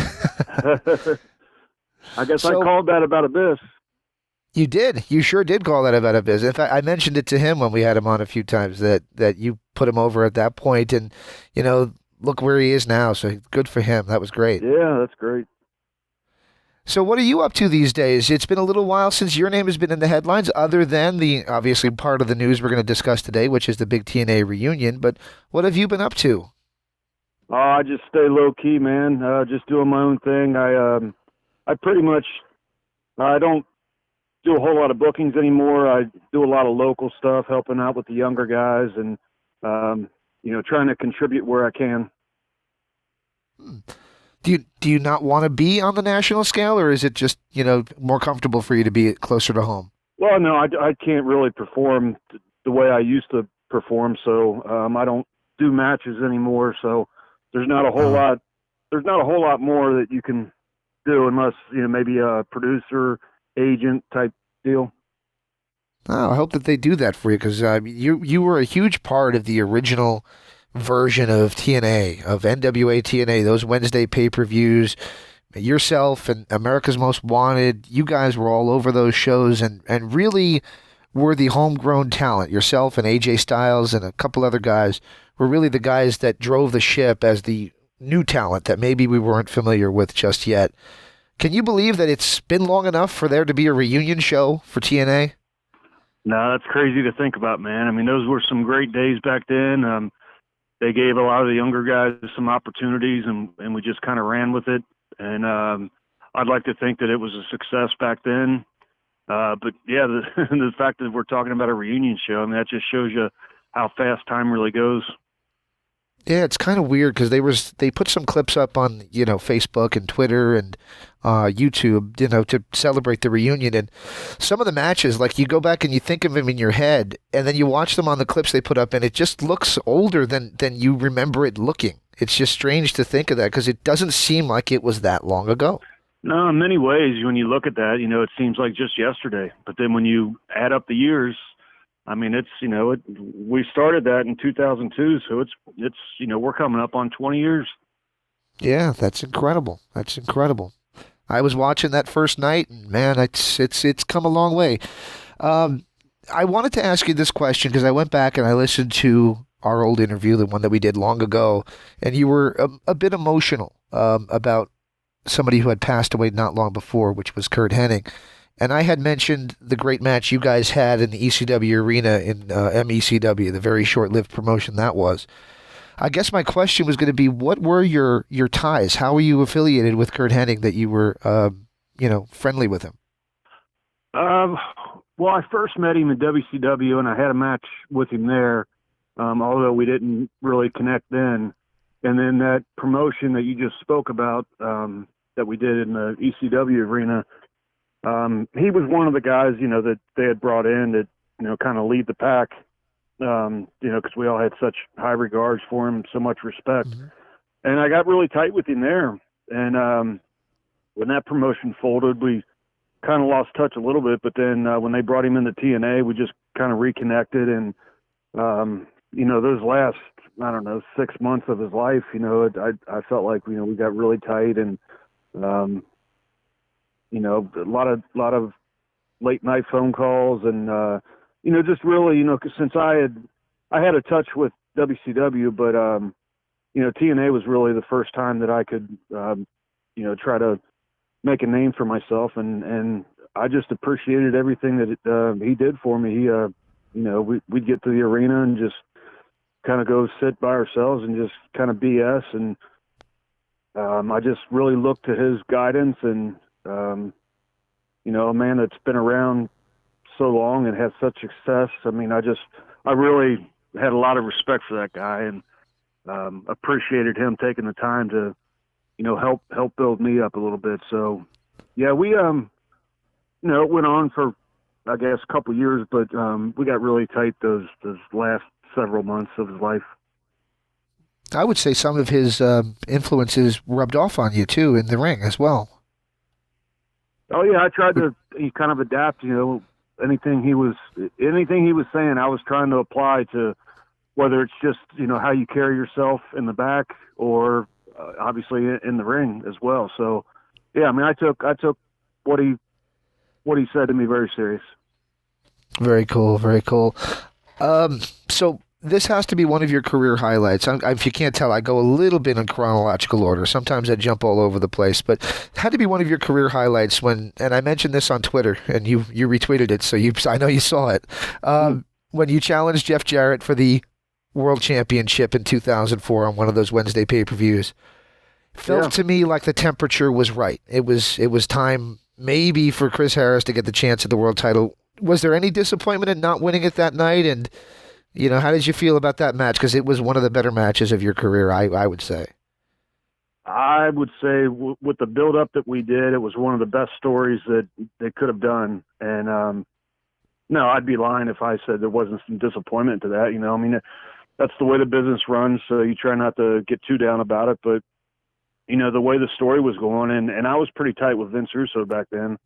I guess I called that about Abyss. You did. You sure did call that about Abyss. In fact, I mentioned it to him when we had him on a few times that you put him over at that point, and look where he is now. So good for him. That was great. Yeah, that's great. So what are you up to these days? It's been a little while since your name has been in the headlines, other than the obviously part of the news we're going to discuss today, which is the big TNA reunion. But what have you been up to? Oh, I just stay low key, man. Just doing my own thing. I pretty much I don't do a whole lot of bookings anymore. I do a lot of local stuff, helping out with the younger guys, and trying to contribute where I can. Do you not want to be on the national scale, or is it just more comfortable for you to be closer to home? Well, no, I can't really perform the way I used to perform, so I don't do matches anymore. So there's not a whole lot. There's not a whole lot more that you can do unless maybe a producer, agent type deal. Oh, I hope that they do that for you, because you were a huge part of the original version of TNA, of NWA TNA, those Wednesday pay-per-views. Yourself and America's Most Wanted, you guys were all over those shows and really were the homegrown talent. Yourself and AJ Styles and a couple other guys were really the guys that drove the ship as the new talent that maybe we weren't familiar with just yet. Can you believe that it's been long enough for there to be a reunion show for TNA? No, that's crazy to think about, man. I mean, those were some great days back then. They gave a lot of the younger guys some opportunities, and we just kind of ran with it. And I'd like to think that it was a success back then. But, yeah, the fact that we're talking about a reunion show, I mean, that just shows you how fast time really goes. Yeah, it's kind of weird because they put some clips up on Facebook and Twitter and YouTube to celebrate the reunion, and some of the matches, like, you go back and you think of them in your head, and then you watch them on the clips they put up, and it just looks older than you remember it looking. It's just strange to think of that because it doesn't seem like it was that long ago. No, in many ways, when you look at that, it seems like just yesterday. But then when you add up the years, I mean, it's, we started that in 2002, so it's we're coming up on 20 years. Yeah, that's incredible. That's incredible. I was watching that first night, and man, it's come a long way. I wanted to ask you this question because I went back and I listened to our old interview, the one that we did long ago, and you were a bit emotional about somebody who had passed away not long before, which was Curt Hennig. And I had mentioned the great match you guys had in the ECW arena in MECW, the very short-lived promotion that was. I guess my question was going to be, what were your ties? How were you affiliated with Curt Hennig that you were, friendly with him? Well, I first met him in WCW, and I had a match with him there, although we didn't really connect then. And then that promotion that you just spoke about that we did in the ECW arena, he was one of the guys, that they had brought in to, kind of lead the pack, because we all had such high regards for him, so much respect. Mm-hmm. And I got really tight with him there. And when that promotion folded, we kind of lost touch a little bit. But then when they brought him into TNA, we just kind of reconnected. And, those last, 6 months of his life, I felt like, we got really tight. And, a lot of late night phone calls and, just really, 'cause since I had a touch with WCW, but, TNA was really the first time that I could, try to make a name for myself. And I just appreciated everything that he did for me. He, we'd get to the arena and just kind of go sit by ourselves and just kind of BS. And, I just really looked to his guidance and, a man that's been around so long and has such success. I mean, I really had a lot of respect for that guy and appreciated him taking the time to, help build me up a little bit. So, yeah, we, it went on for I guess, a couple years, but we got really tight those last several months of his life. I would say some of his influences rubbed off on you, too, in the ring as well. Oh, yeah, I tried to kind of adapt, anything he was saying, I was trying to apply to, whether it's just, how you carry yourself in the back or obviously in the ring as well. So, yeah, I mean, I took what he said to me very serious. Very cool, very cool. So this has to be one of your career highlights. If you can't tell, I go a little bit in chronological order. Sometimes I jump all over the place, but it had to be one of your career highlights and I mentioned this on Twitter, and you retweeted it, so I know you saw it. When you challenged Jeff Jarrett for the World Championship in 2004 on one of those Wednesday pay-per-views. Felt to me like the temperature was right. It was time maybe for Chris Harris to get the chance at the world title. Was there any disappointment in not winning it that night? And, how did you feel about that match? Because it was one of the better matches of your career, I would say. I would say with the build-up that we did, it was one of the best stories that they could have done. And, no, I'd be lying if I said there wasn't some disappointment to that. I mean, that's the way the business runs, so you try not to get too down about it. But, the way the story was going, and I was pretty tight with Vince Russo back then.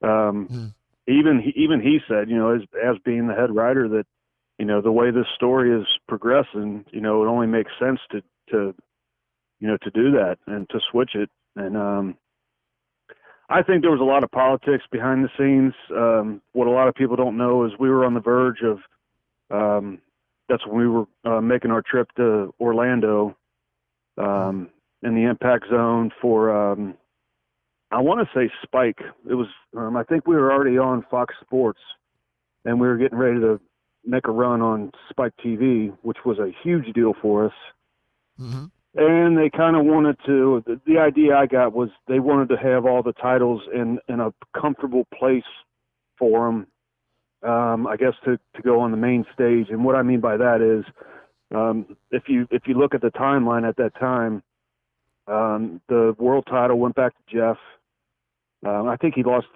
Even he said, as being the head writer, that, the way this story is progressing, it only makes sense to do that and to switch it. And I think there was a lot of politics behind the scenes. What a lot of people don't know is we were on the verge of, that's when we were making our trip to Orlando in the Impact Zone for, I want to say Spike. It was, I think we were already on Fox Sports, and we were getting ready to make a run on Spike TV, which was a huge deal for us. Mm-hmm. And they kind of wanted to, the idea I got was they wanted to have all the titles in a comfortable place for them, I guess, to go on the main stage. And what I mean by that is, if you look at the timeline at that time, the world title went back to Jeff. I think he lost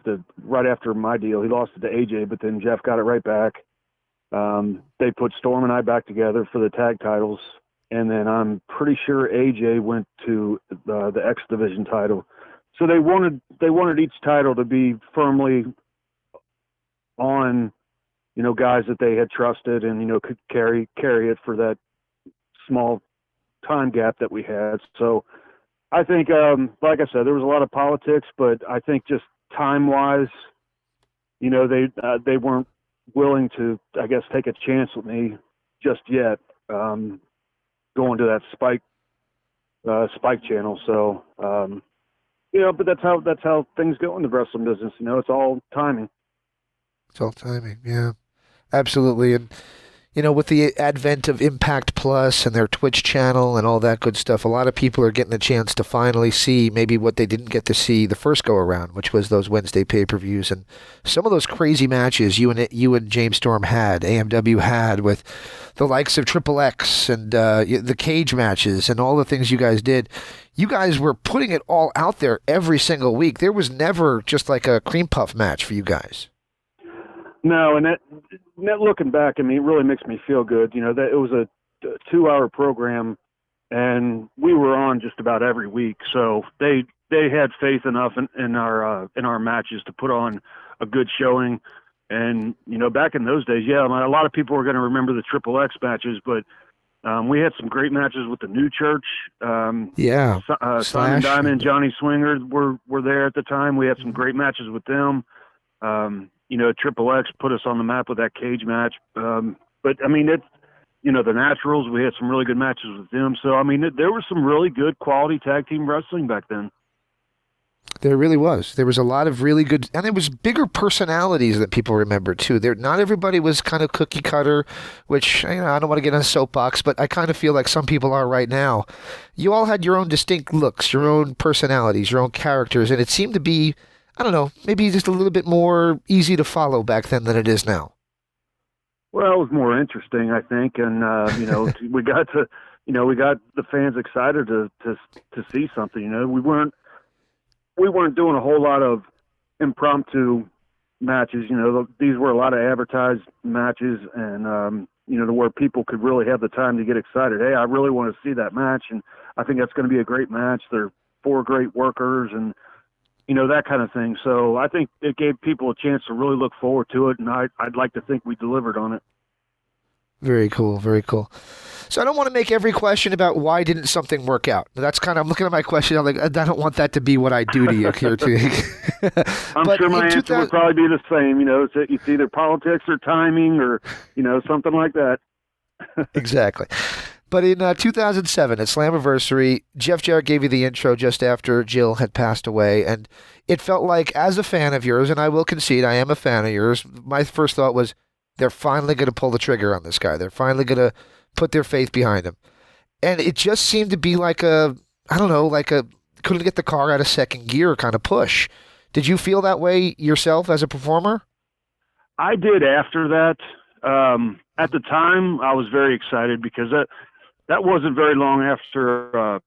right after my deal. He lost it to AJ, but then Jeff got it right back. They put Storm and I back together for the tag titles. And then I'm pretty sure AJ went to the X Division title. So they wanted each title to be firmly on, guys that they had trusted and, could carry it for that small time gap that we had. So I think, like I said, there was a lot of politics, but I think just time-wise, they weren't willing to, I guess, take a chance with me just yet. Going to that Spike channel. So, but that's how things go in the wrestling business. It's all timing. It's all timing. Yeah, absolutely. And, with the advent of Impact Plus and their Twitch channel and all that good stuff, a lot of people are getting a chance to finally see maybe what they didn't get to see the first go around, which was those Wednesday pay-per-views and some of those crazy matches you and James Storm had, AMW had with the likes of Triple X and the cage matches and all the things you guys did. You guys were putting it all out there every single week. There was never just like a cream puff match for you guys. No, and that looking back, I mean, it really makes me feel good. That it was a 2-hour program, and we were on just about every week. So they had faith enough in our matches to put on a good showing. And back in those days, a lot of people were going to remember the Triple X matches, but we had some great matches with the New Church. Simon Diamond and Johnny Swinger were there at the time. We had some great matches with them. Triple X put us on the map with that cage match. But I mean, the Naturals, we had some really good matches with them. So, I mean, there was some really good quality tag team wrestling back then. There really was. There was a lot of really good, and there was bigger personalities that people remember too. Not everybody was kind of cookie cutter, which I don't want to get on a soapbox, but I kind of feel like some people are right now. You all had your own distinct looks, your own personalities, your own characters, and it seemed to be, I don't know, maybe just a little bit more easy to follow back then than it is now. Well, it was more interesting, I think, and we got the fans excited to see something. We weren't doing a whole lot of impromptu matches. These were a lot of advertised matches, and to where people could really have the time to get excited. Hey, I really want to see that match, and I think that's going to be a great match. They're 4 great workers, and that kind of thing. So I think it gave people a chance to really look forward to it, and I'd like to think we delivered on it. Very cool, very cool. So I don't want to make every question about why didn't something work out. That's kind of, I'm looking at my question, I'm like, I don't want that to be what I do to you here today. I'm sure my answer would probably be the same. It's either politics or timing or, something like that. Exactly. But in 2007, at Slammiversary, Jeff Jarrett gave you the intro just after Jill had passed away, and it felt like, as a fan of yours, and I will concede I am a fan of yours, my first thought was, they're finally going to pull the trigger on this guy. They're finally going to put their faith behind him. And it just seemed to be like couldn't get the car out of second gear kind of push. Did you feel that way yourself as a performer? I did after that. At the time, I was very excited because that wasn't very long after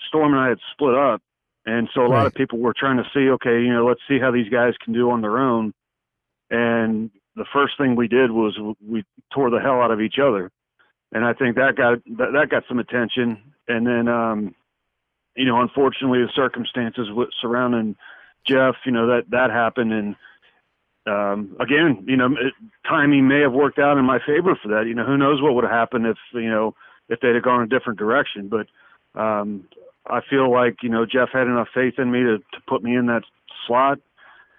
Storm and I had split up. And so a lot of people were trying to see, okay, let's see how these guys can do on their own. And the first thing we did was we tore the hell out of each other. And I think that got some attention. And then, unfortunately, the circumstances surrounding Jeff, that happened. And again, timing may have worked out in my favor for that. Who knows what would have happened if they'd have gone a different direction. But I feel like, Jeff had enough faith in me to put me in that slot.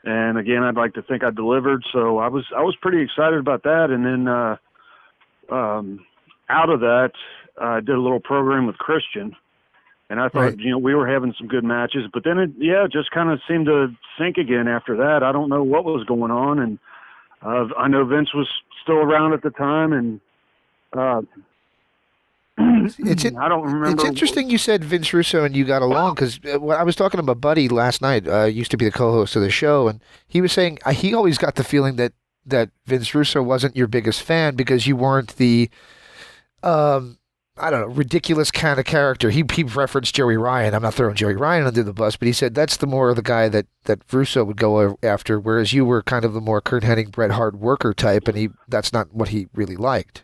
And again, I'd like to think I delivered. So I was pretty excited about that. And then out of that, I did a little program with Christian. And I thought, we were having some good matches. But then it just kind of seemed to sink again after that. I don't know what was going on. And I know Vince was still around at the time. And I don't remember. It's interesting you said Vince Russo and you got along, because I was talking to my buddy last night, used to be the co-host of the show, and he was saying he always got the feeling that Vince Russo wasn't your biggest fan because you weren't the, ridiculous kind of character. He referenced Joey Ryan. I'm not throwing Joey Ryan under the bus, but he said that's the more of the guy that Russo would go after, whereas you were kind of the more Kurt Hennig, Bret Hart worker type, and that's not what he really liked.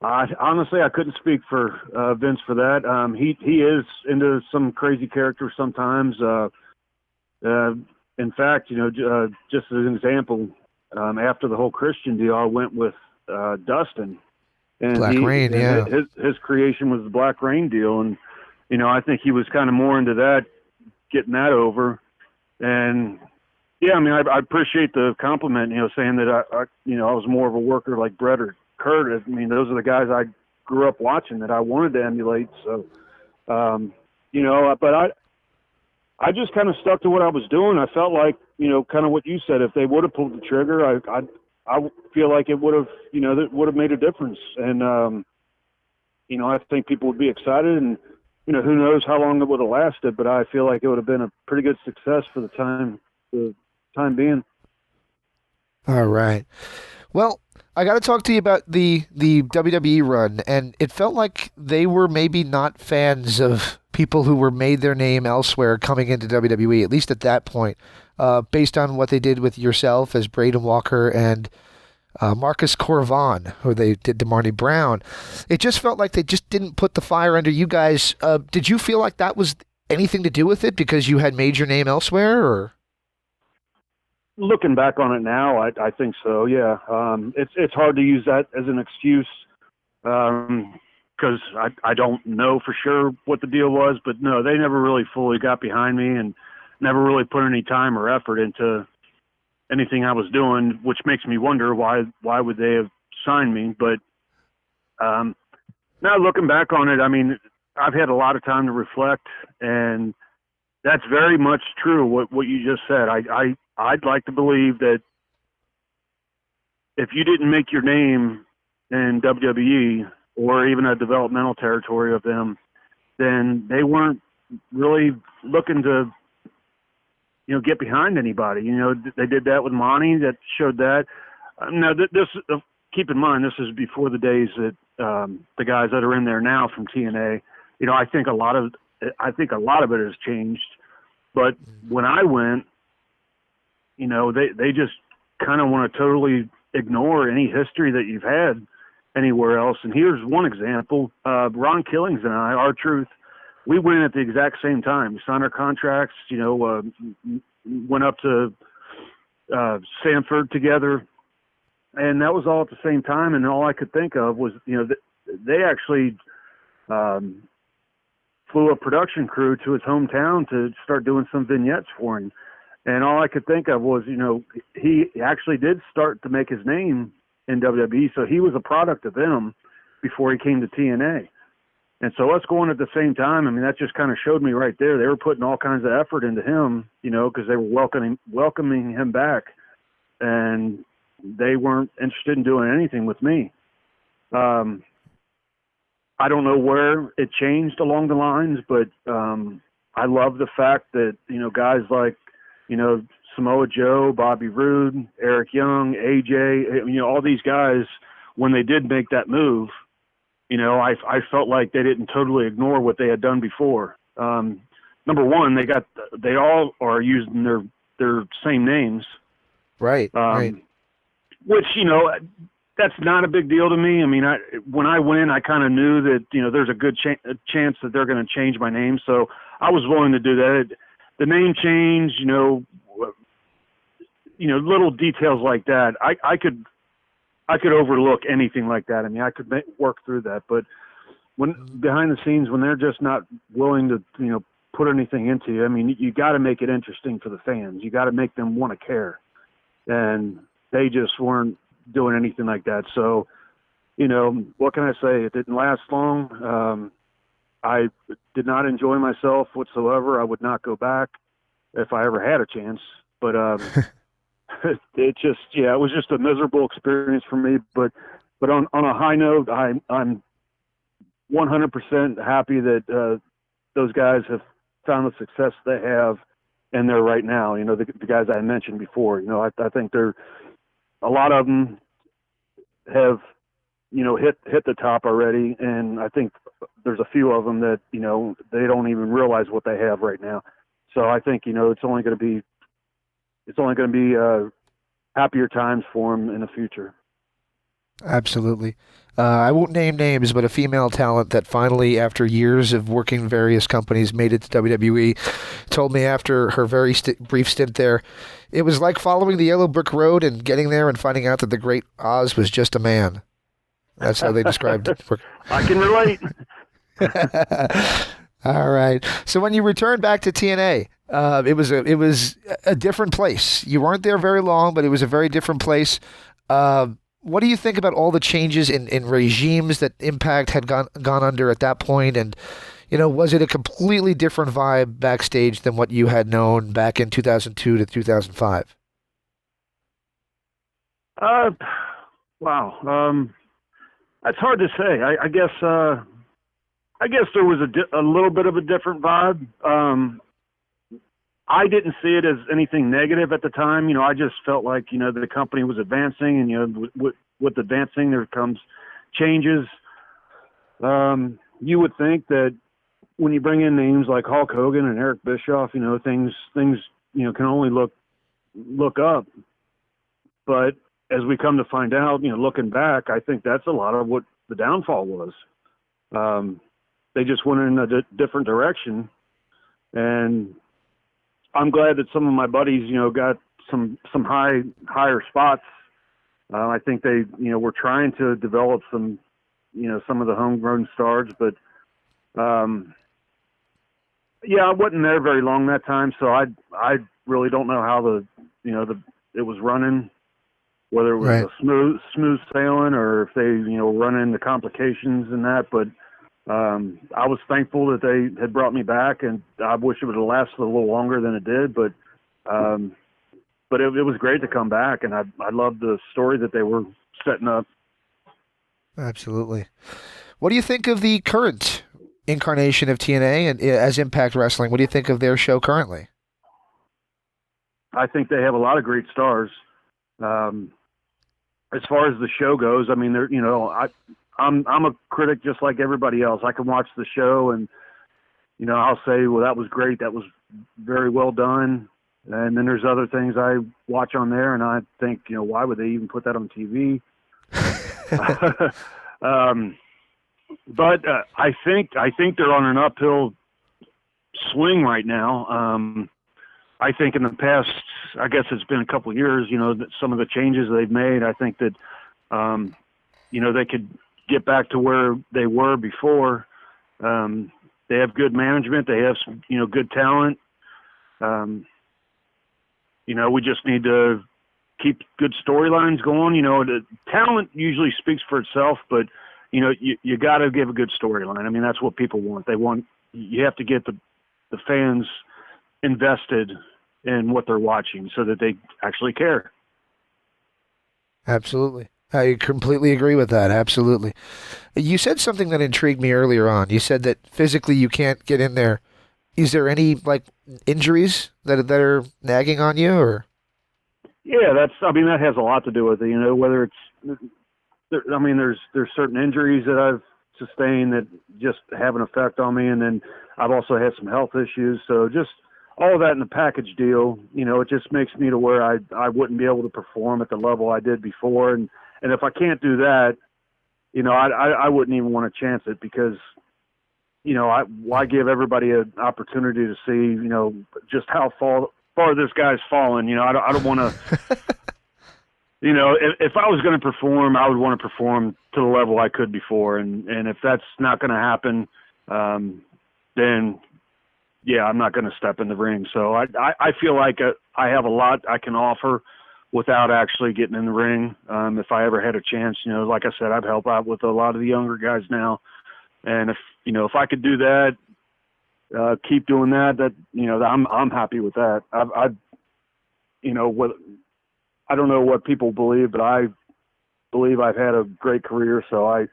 Honestly, I couldn't speak for Vince for that. He is into some crazy characters sometimes. In fact, just as an example, after the whole Christian deal, I went with Dustin. And Black Rain, yeah. His creation was the Black Rain deal, and I think he was kind of more into that, getting that over. And yeah, I appreciate the compliment. Saying that I was more of a worker like Bret or Kurt. Those are the guys I grew up watching that I wanted to emulate. So, but I just kind of stuck to what I was doing. I felt like, kind of what you said, if they would have pulled the trigger, I feel like it would have, that would have made a difference. And, I think people would be excited, and, who knows how long it would have lasted, but I feel like it would have been a pretty good success for the time being. All right. Well, I got to talk to you about the WWE run, and it felt like they were maybe not fans of people who were made their name elsewhere coming into WWE, at least at that point, based on what they did with yourself as Braden Walker and Marcus Corvan, who they did to Marty Brown. It just felt like they just didn't put the fire under you guys. Did you feel like that was anything to do with it because you had made your name elsewhere, or? Looking back on it now, I think so. Yeah, it's hard to use that as an excuse because I don't know for sure what the deal was. But no, they never really fully got behind me and never really put any time or effort into anything I was doing, which makes me wonder why would they have signed me. But now looking back on it, I've had a lot of time to reflect, and that's very much true. What you just said. I'd like to believe that if you didn't make your name in WWE or even a developmental territory of them, then they weren't really looking to, get behind anybody. They did that with Monty. That showed that. Now, this keep in mind, this is before the days that the guys that are in there now from TNA. I think a lot of it has changed. But when I went, they just kind of want to totally ignore any history that you've had anywhere else. And here's one example. Ron Killings and I, R-Truth, we went in at the exact same time. We signed our contracts, went up to Sanford together, and that was all at the same time. And all I could think of was, they actually flew a production crew to his hometown to start doing some vignettes for him. And all I could think of was, he actually did start to make his name in WWE, so he was a product of them before he came to TNA. And so us going at the same time, I mean, that just kind of showed me right there. They were putting all kinds of effort into him, because they were welcoming him back, and they weren't interested in doing anything with me. I don't know where it changed along the lines, but I love the fact that, guys like, Samoa Joe, Bobby Roode, Eric Young, AJ, all these guys, when they did make that move, I felt like they didn't totally ignore what they had done before. Number one, they all are using their same names. Right. Right. Which, that's not a big deal to me. I mean, when I went in, I kind of knew that, there's a good chance that they're going to change my name. So I was willing to do that. The name change, little details like that. I could overlook anything like that. I mean, I could work through that, but when behind the scenes, when they're just not willing to, put anything into you, I mean, you got to make it interesting for the fans. You got to make them want to care. And they just weren't doing anything like that. So, what can I say? It didn't last long. I did not enjoy myself whatsoever. I would not go back if I ever had a chance, but, it was just a miserable experience for me. But on a high note, I'm 100% happy that those guys have found the success they have, and they're right now. The guys I mentioned before. I think a lot of them have hit the top already, and I think there's a few of them that they don't even realize what they have right now. So I think it's only going to be happier times for them in the future. Absolutely. I won't name names, but a female talent that finally, after years of working in various companies, made it to WWE, told me after her very brief stint there, it was like following the yellow brick road and getting there and finding out that the great Oz was just a man. That's how they described it. I can relate. All right. So when you returned back to TNA, it was a different place. You weren't there very long, but it was a very different place. What do you think about all the changes in regimes that Impact had gone under at that point? And, was it a completely different vibe backstage than what you had known back in 2002 to 2005? Wow. That's hard to say. I guess there was a little bit of a different vibe. I didn't see it as anything negative at the time. I just felt like, the company was advancing, and, with advancing, there comes changes. You would think that when you bring in names like Hulk Hogan and Eric Bischoff, things can only look up. But as we come to find out, looking back, I think that's a lot of what the downfall was. They just went in a different direction, and I'm glad that some of my buddies, got some higher spots. I think they, were trying to develop some of the homegrown stars, but I wasn't there very long that time, so I really don't know how it was running, whether it was right. a smooth sailing or if they run into complications and that. But I was thankful that they had brought me back, and I wish it would have lasted a little longer than it did. But it was great to come back, and I loved the story that they were setting up. Absolutely. What do you think of the current incarnation of TNA and as Impact Wrestling? What do you think of their show currently? I think they have a lot of great stars. As far as the show goes, I mean, they're, I'm a critic just like everybody else. I can watch the show and, I'll say, well, that was great. That was very well done. And then there's other things I watch on there, and I think, why would they even put that on TV? But I think they're on an uphill swing right now. I think in the past, I guess it's been a couple of years, that some of the changes they've made, I think that, they could get back to where they were before. They have good management. They have some, good talent. We just need to keep good storylines going. The talent usually speaks for itself, but you got to give a good storyline. I mean, that's what people want. You have to get the fans invested in what they're watching so that they actually care. Absolutely. I completely agree with that. Absolutely. You said something that intrigued me earlier on. You said that physically you can't get in there. Is there any injuries that are nagging on you, or? Yeah, that has a lot to do with it. Whether it's, there's certain injuries that I've sustained that just have an effect on me, and then I've also had some health issues. So just all of that in the package deal, it just makes me to where I wouldn't be able to perform at the level I did before, and if I can't do that, I wouldn't even want to chance it because. Why give everybody an opportunity to see, just how far this guy's fallen? I don't want to, if I was going to perform, I would want to perform to the level I could before. And if that's not going to happen, then, yeah, I'm not going to step in the ring. So I feel like I have a lot I can offer without actually getting in the ring. If I ever had a chance, like I said, I'd help out with a lot of the younger guys now. And if I could do that, keep doing that, I'm happy with that. I don't know what people believe, but I believe I've had a great career. So I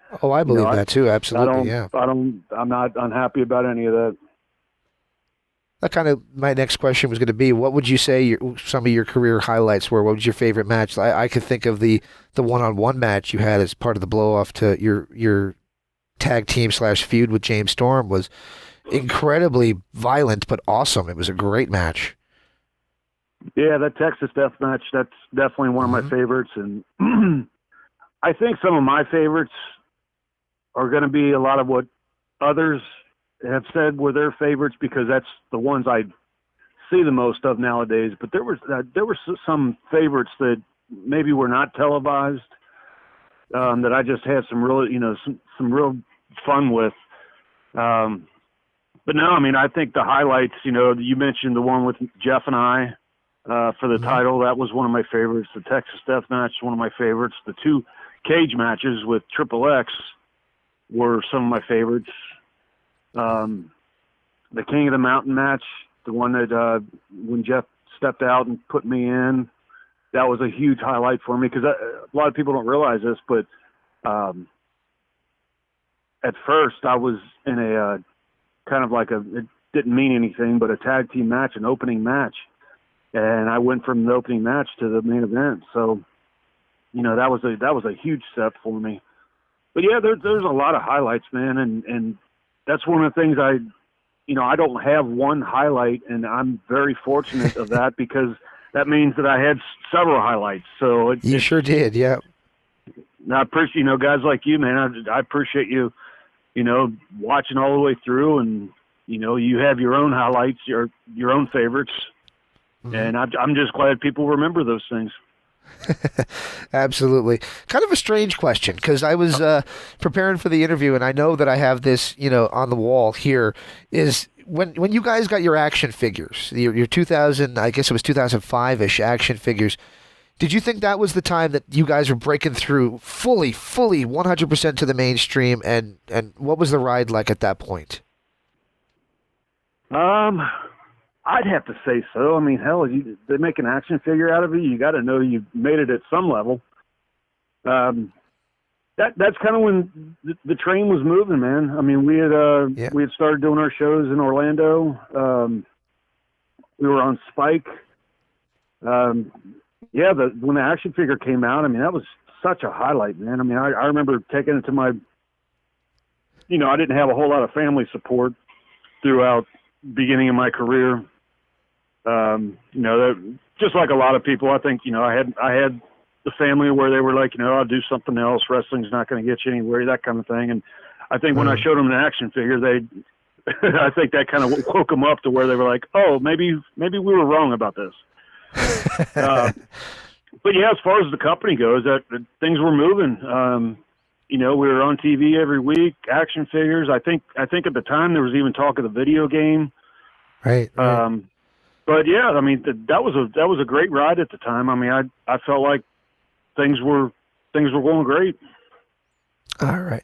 believe that too. Absolutely. I'm not unhappy about any of that. That kind of my next question was going to be, what would you say some of your career highlights were? What was your favorite match? I could think of the one-on-one match you had as part of the blow-off to your tag team / feud with James Storm was incredibly violent, but awesome. It was a great match. Yeah, that Texas Death Match, that's definitely one of my favorites. And I think some of my favorites are going to be a lot of what others have said were their favorites because that's the ones I see the most of nowadays. But there were some favorites that maybe were not televised that I just had some real, some real fun with. But no, I think the highlights, you mentioned the one with Jeff and I for the title. That was one of my favorites. The Texas Death Match, one of my favorites. The 2 cage matches with Triple X were some of my favorites. The King of the Mountain match, the one that when Jeff stepped out and put me in, that was a huge highlight for me because a lot of people don't realize this, but at first I was in a kind of it didn't mean anything, but a tag team match, an opening match. And I went from the opening match to the main event. So, that was a huge step for me. But yeah, there's a lot of highlights, man. And that's one of the things I don't have one highlight, and I'm very fortunate of that because that means that I had several highlights. So you sure did. Yeah. And I appreciate, guys like you, man. I appreciate you, watching all the way through, and you have your own highlights, your own favorites, and I'm just glad people remember those things. Absolutely. Kind of a strange question because I was preparing for the interview, and I know that I have this, on the wall here. Is when you guys got your action figures, your 2000, I guess it was 2005-ish action figures. Did you think that was the time that you guys were breaking through fully 100% to the mainstream? And what was the ride like at that point? I'd have to say so. Hell, they make an action figure out of it. You got to know you made it at some level. That's kind of when the train was moving, man. We had started doing our shows in Orlando. We were on Spike. When the action figure came out, that was such a highlight, man. I remember taking it to my, I didn't have a whole lot of family support throughout the beginning of my career. You know, just like a lot of people, I think, you know, I had the family where they were like, you know, I'll do something else. Wrestling's not going to get you anywhere, that kind of thing. And I think when I showed them an action figure, I think that kind of woke them up to where they were like, oh, maybe we were wrong about this. But yeah, as far as the company goes, that things were moving. You know, we were on TV every week, action figures. I think at the time there was even talk of the video game. Right. But yeah, I mean, that was a great ride at the time. I mean, I felt like things were going great. All right.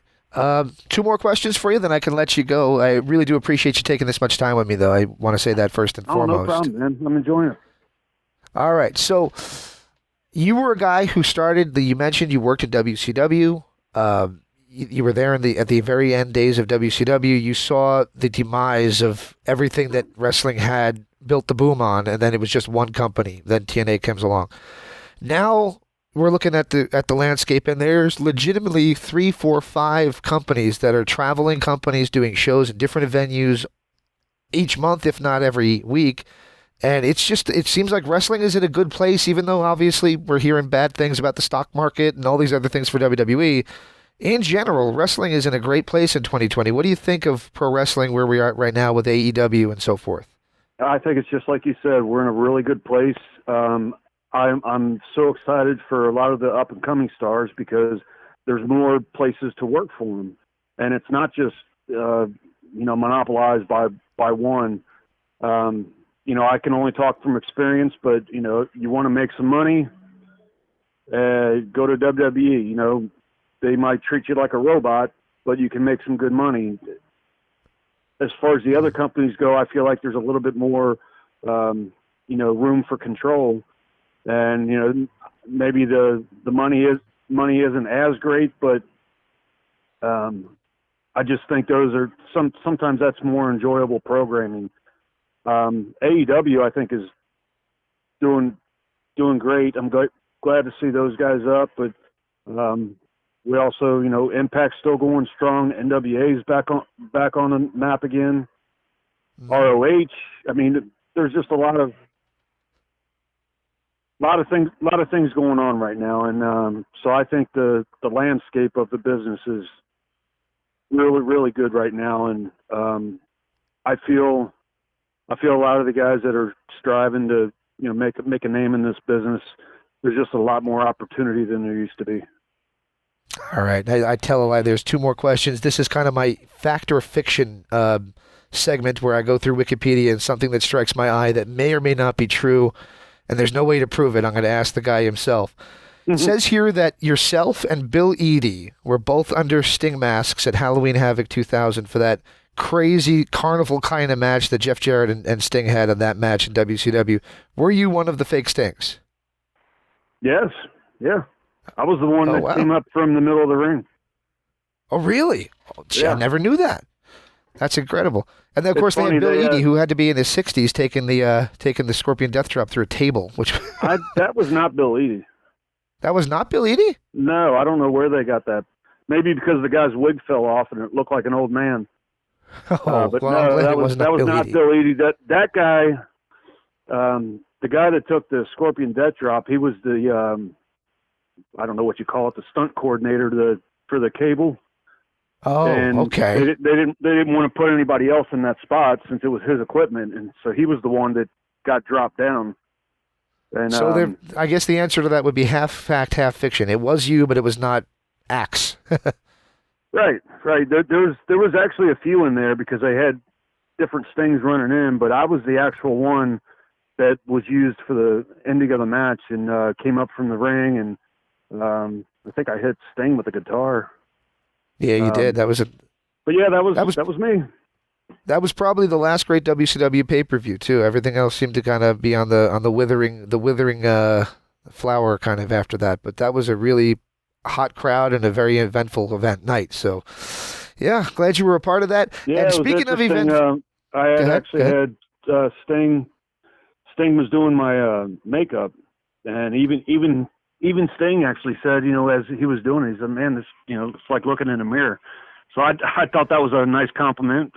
2 more questions for you, then I can let you go. I really do appreciate you taking this much time with me, though. I want to say that first and foremost. No problem, man. I'm enjoying it. All right. So you were a guy who started, you mentioned you worked at WCW. You were there at the very end days of WCW. You saw the demise of everything that wrestling had built the boom on, and then it was just one company. Then TNA comes along. Now we're looking at the landscape, and there's legitimately 3, 4, 5 companies that are traveling companies doing shows in different venues each month, if not every week. And it seems like wrestling is in a good place, even though obviously we're hearing bad things about the stock market and all these other things for WWE. In general, wrestling is in a great place in 2020. What do you think of pro wrestling where we are right now with AEW and so forth? I think it's just like you said, we're in a really good place. I'm so excited for a lot of the up and coming stars because there's more places to work for them, and it's not just monopolized by one. You know, I can only talk from experience, but you know, you want to make some money, go to WWE. You know, they might treat you like a robot, but you can make some good money. As far as the other companies go, I feel like there's a little bit more, room for control. And, you know, maybe the money isn't as great, but I just think those are sometimes that's more enjoyable programming. AEW, I think, is doing great. I'm glad to see those guys up, but we also, you know, Impact's still going strong. NWA's back on the map again. ROH. I mean, there's just a lot of things going on right now, and so I think the landscape of the business is really, really good right now, and I feel a lot of the guys that are striving to, you know, make a name in this business. There's just a lot more opportunity than there used to be. All right. I tell a lie. There's 2 more questions. This is kind of my fact or fiction segment where I go through Wikipedia and something that strikes my eye that may or may not be true, and there's no way to prove it. I'm going to ask the guy himself. It says here that yourself and Bill Eadie were both under Sting masks at Halloween Havoc 2000 for that crazy carnival kind of match that Jeff Jarrett and Sting had in that match in WCW. Were you one of the fake Stings? Yes. Yeah. I was the one that came up from the middle of the ring. Oh, really? Oh, gee, yeah. I never knew that. That's incredible. And then, of course, they had Bill Eadie, who had to be in his 60s, taking the Scorpion Death Drop through a table. Which that was not Bill Eadie. That was not Bill Eadie? No, I don't know where they got that. Maybe because the guy's wig fell off and it looked like an old man. But no, that was not Bill Eadie. That guy, the guy that took the Scorpion Death Drop, he was the I don't know what you call it, the stunt coordinator for the cable. Oh, and okay. They didn't want to put anybody else in that spot since it was his equipment, and so he was the one that got dropped down. And so I guess the answer to that would be half fact, half fiction. It was you, but it was not Axe. Right. There was actually a few in there because they had different Stings running in, but I was the actual one that was used for the ending of the match and came up from the ring, and I think I hit Sting with a guitar. Yeah, you did. But yeah, that was me. That was probably the last great WCW pay-per-view too. Everything else seemed to kind of be on the withering flower kind of after that. But that was a really hot crowd and a very eventful night. So, yeah, glad you were a part of that. Yeah, and speaking of events, I had Sting. Sting was doing my makeup, and even Sting actually said, you know, as he was doing it, he said, "Man, this, you know, it's like looking in a mirror." So I thought that was a nice compliment.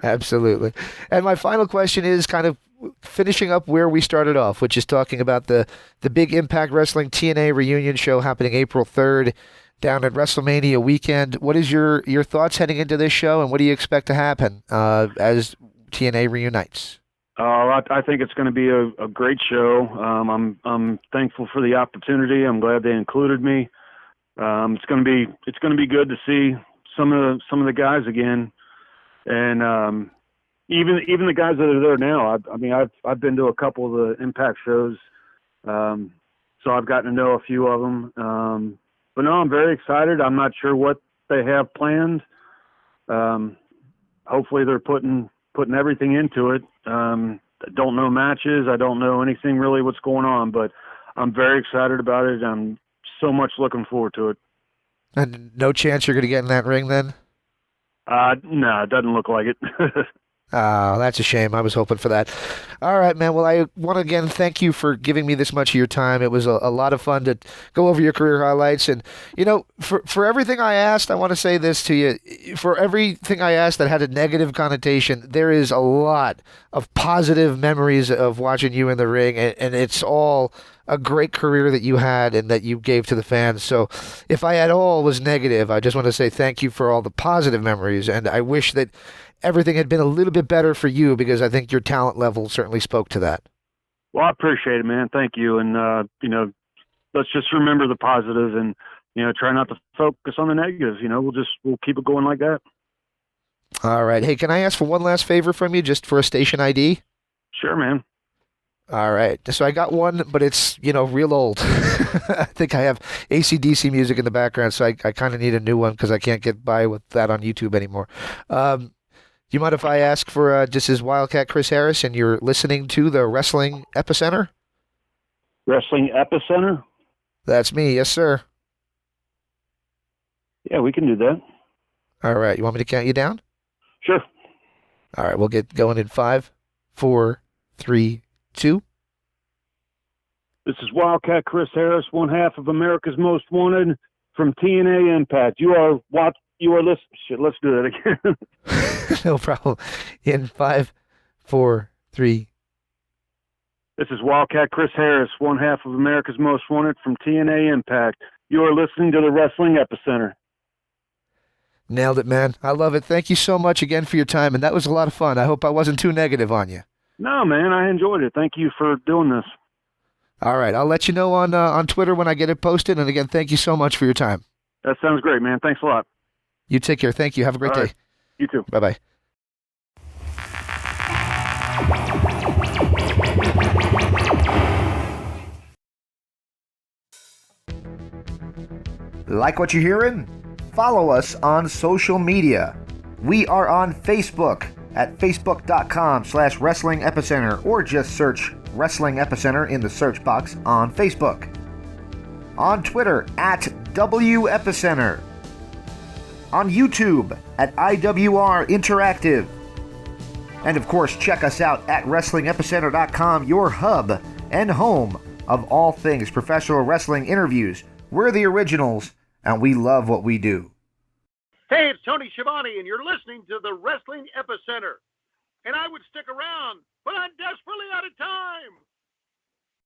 Absolutely. And my final question is kind of finishing up where we started off, which is talking about the big Impact Wrestling TNA reunion show happening April 3rd down at WrestleMania weekend. What is your thoughts heading into this show, and what do you expect to happen as TNA reunites? I think it's going to be a great show. I'm thankful for the opportunity. I'm glad they included me. It's going to be good to see some of the guys again, and even the guys that are there now. I've been to a couple of the Impact shows, so I've gotten to know a few of them. But no, I'm very excited. I'm not sure what they have planned. Hopefully they're putting everything into it. I don't know matches. I don't know anything really what's going on, but I'm very excited about it. I'm so much looking forward to it. And no chance you're going to get in that ring then? No, it doesn't look like it. Oh, that's a shame. I was hoping for that. All right, man. Well, I want to again thank you for giving me this much of your time. It was a lot of fun to go over your career highlights. And, for everything I asked, I want to say this to you. For everything I asked that had a negative connotation, there is a lot of positive memories of watching you in the ring. And it's all a great career that you had and that you gave to the fans. So if I at all was negative, I just want to say thank you for all the positive memories. And I wish that everything had been a little bit better for you, because I think your talent level certainly spoke to that. Well, I appreciate it, man. Thank you. And, let's just remember the positive and, try not to focus on the negatives. We'll keep it going like that. All right. Hey, can I ask for one last favor from you, just for a station ID? Sure, man. All right. So I got one, but it's, real old. I think I have AC/DC music in the background, so I kind of need a new one because I can't get by with that on YouTube anymore. Do you mind if I ask for, this is Wildcat Chris Harris, and you're listening to the Wrestling Epicenter? Wrestling Epicenter? That's me. Yes, sir. Yeah, we can do that. All right. You want me to count you down? Sure. All right. We'll get going in 5, 4, 3, 2. This is Wildcat Chris Harris, one half of America's Most Wanted from TNA Impact. You are listening. Shit, let's do that again. No problem. In 5, 4, 3. This is Wildcat Chris Harris, one half of America's Most Wanted from TNA Impact. You are listening to the Wrestling Epicenter. Nailed it, man. I love it. Thank you so much again for your time, and that was a lot of fun. I hope I wasn't too negative on you. No, man, I enjoyed it. Thank you for doing this. All right. I'll let you know on Twitter when I get it posted, and again, thank you so much for your time. That sounds great, man. Thanks a lot. You take care. Thank you. Have a great day. You too. Bye-bye. Like what you're hearing? Follow us on social media. We are on Facebook at facebook.com/Wrestling Epicenter, or just search Wrestling Epicenter in the search box on Facebook. On Twitter at WEpicenter. On YouTube at IWR Interactive. And of course, check us out at WrestlingEpicenter.com, your hub and home of all things professional wrestling interviews. We're the originals, and we love what we do. Hey, it's Tony Schiavone, and you're listening to the Wrestling Epicenter. And I would stick around, but I'm desperate.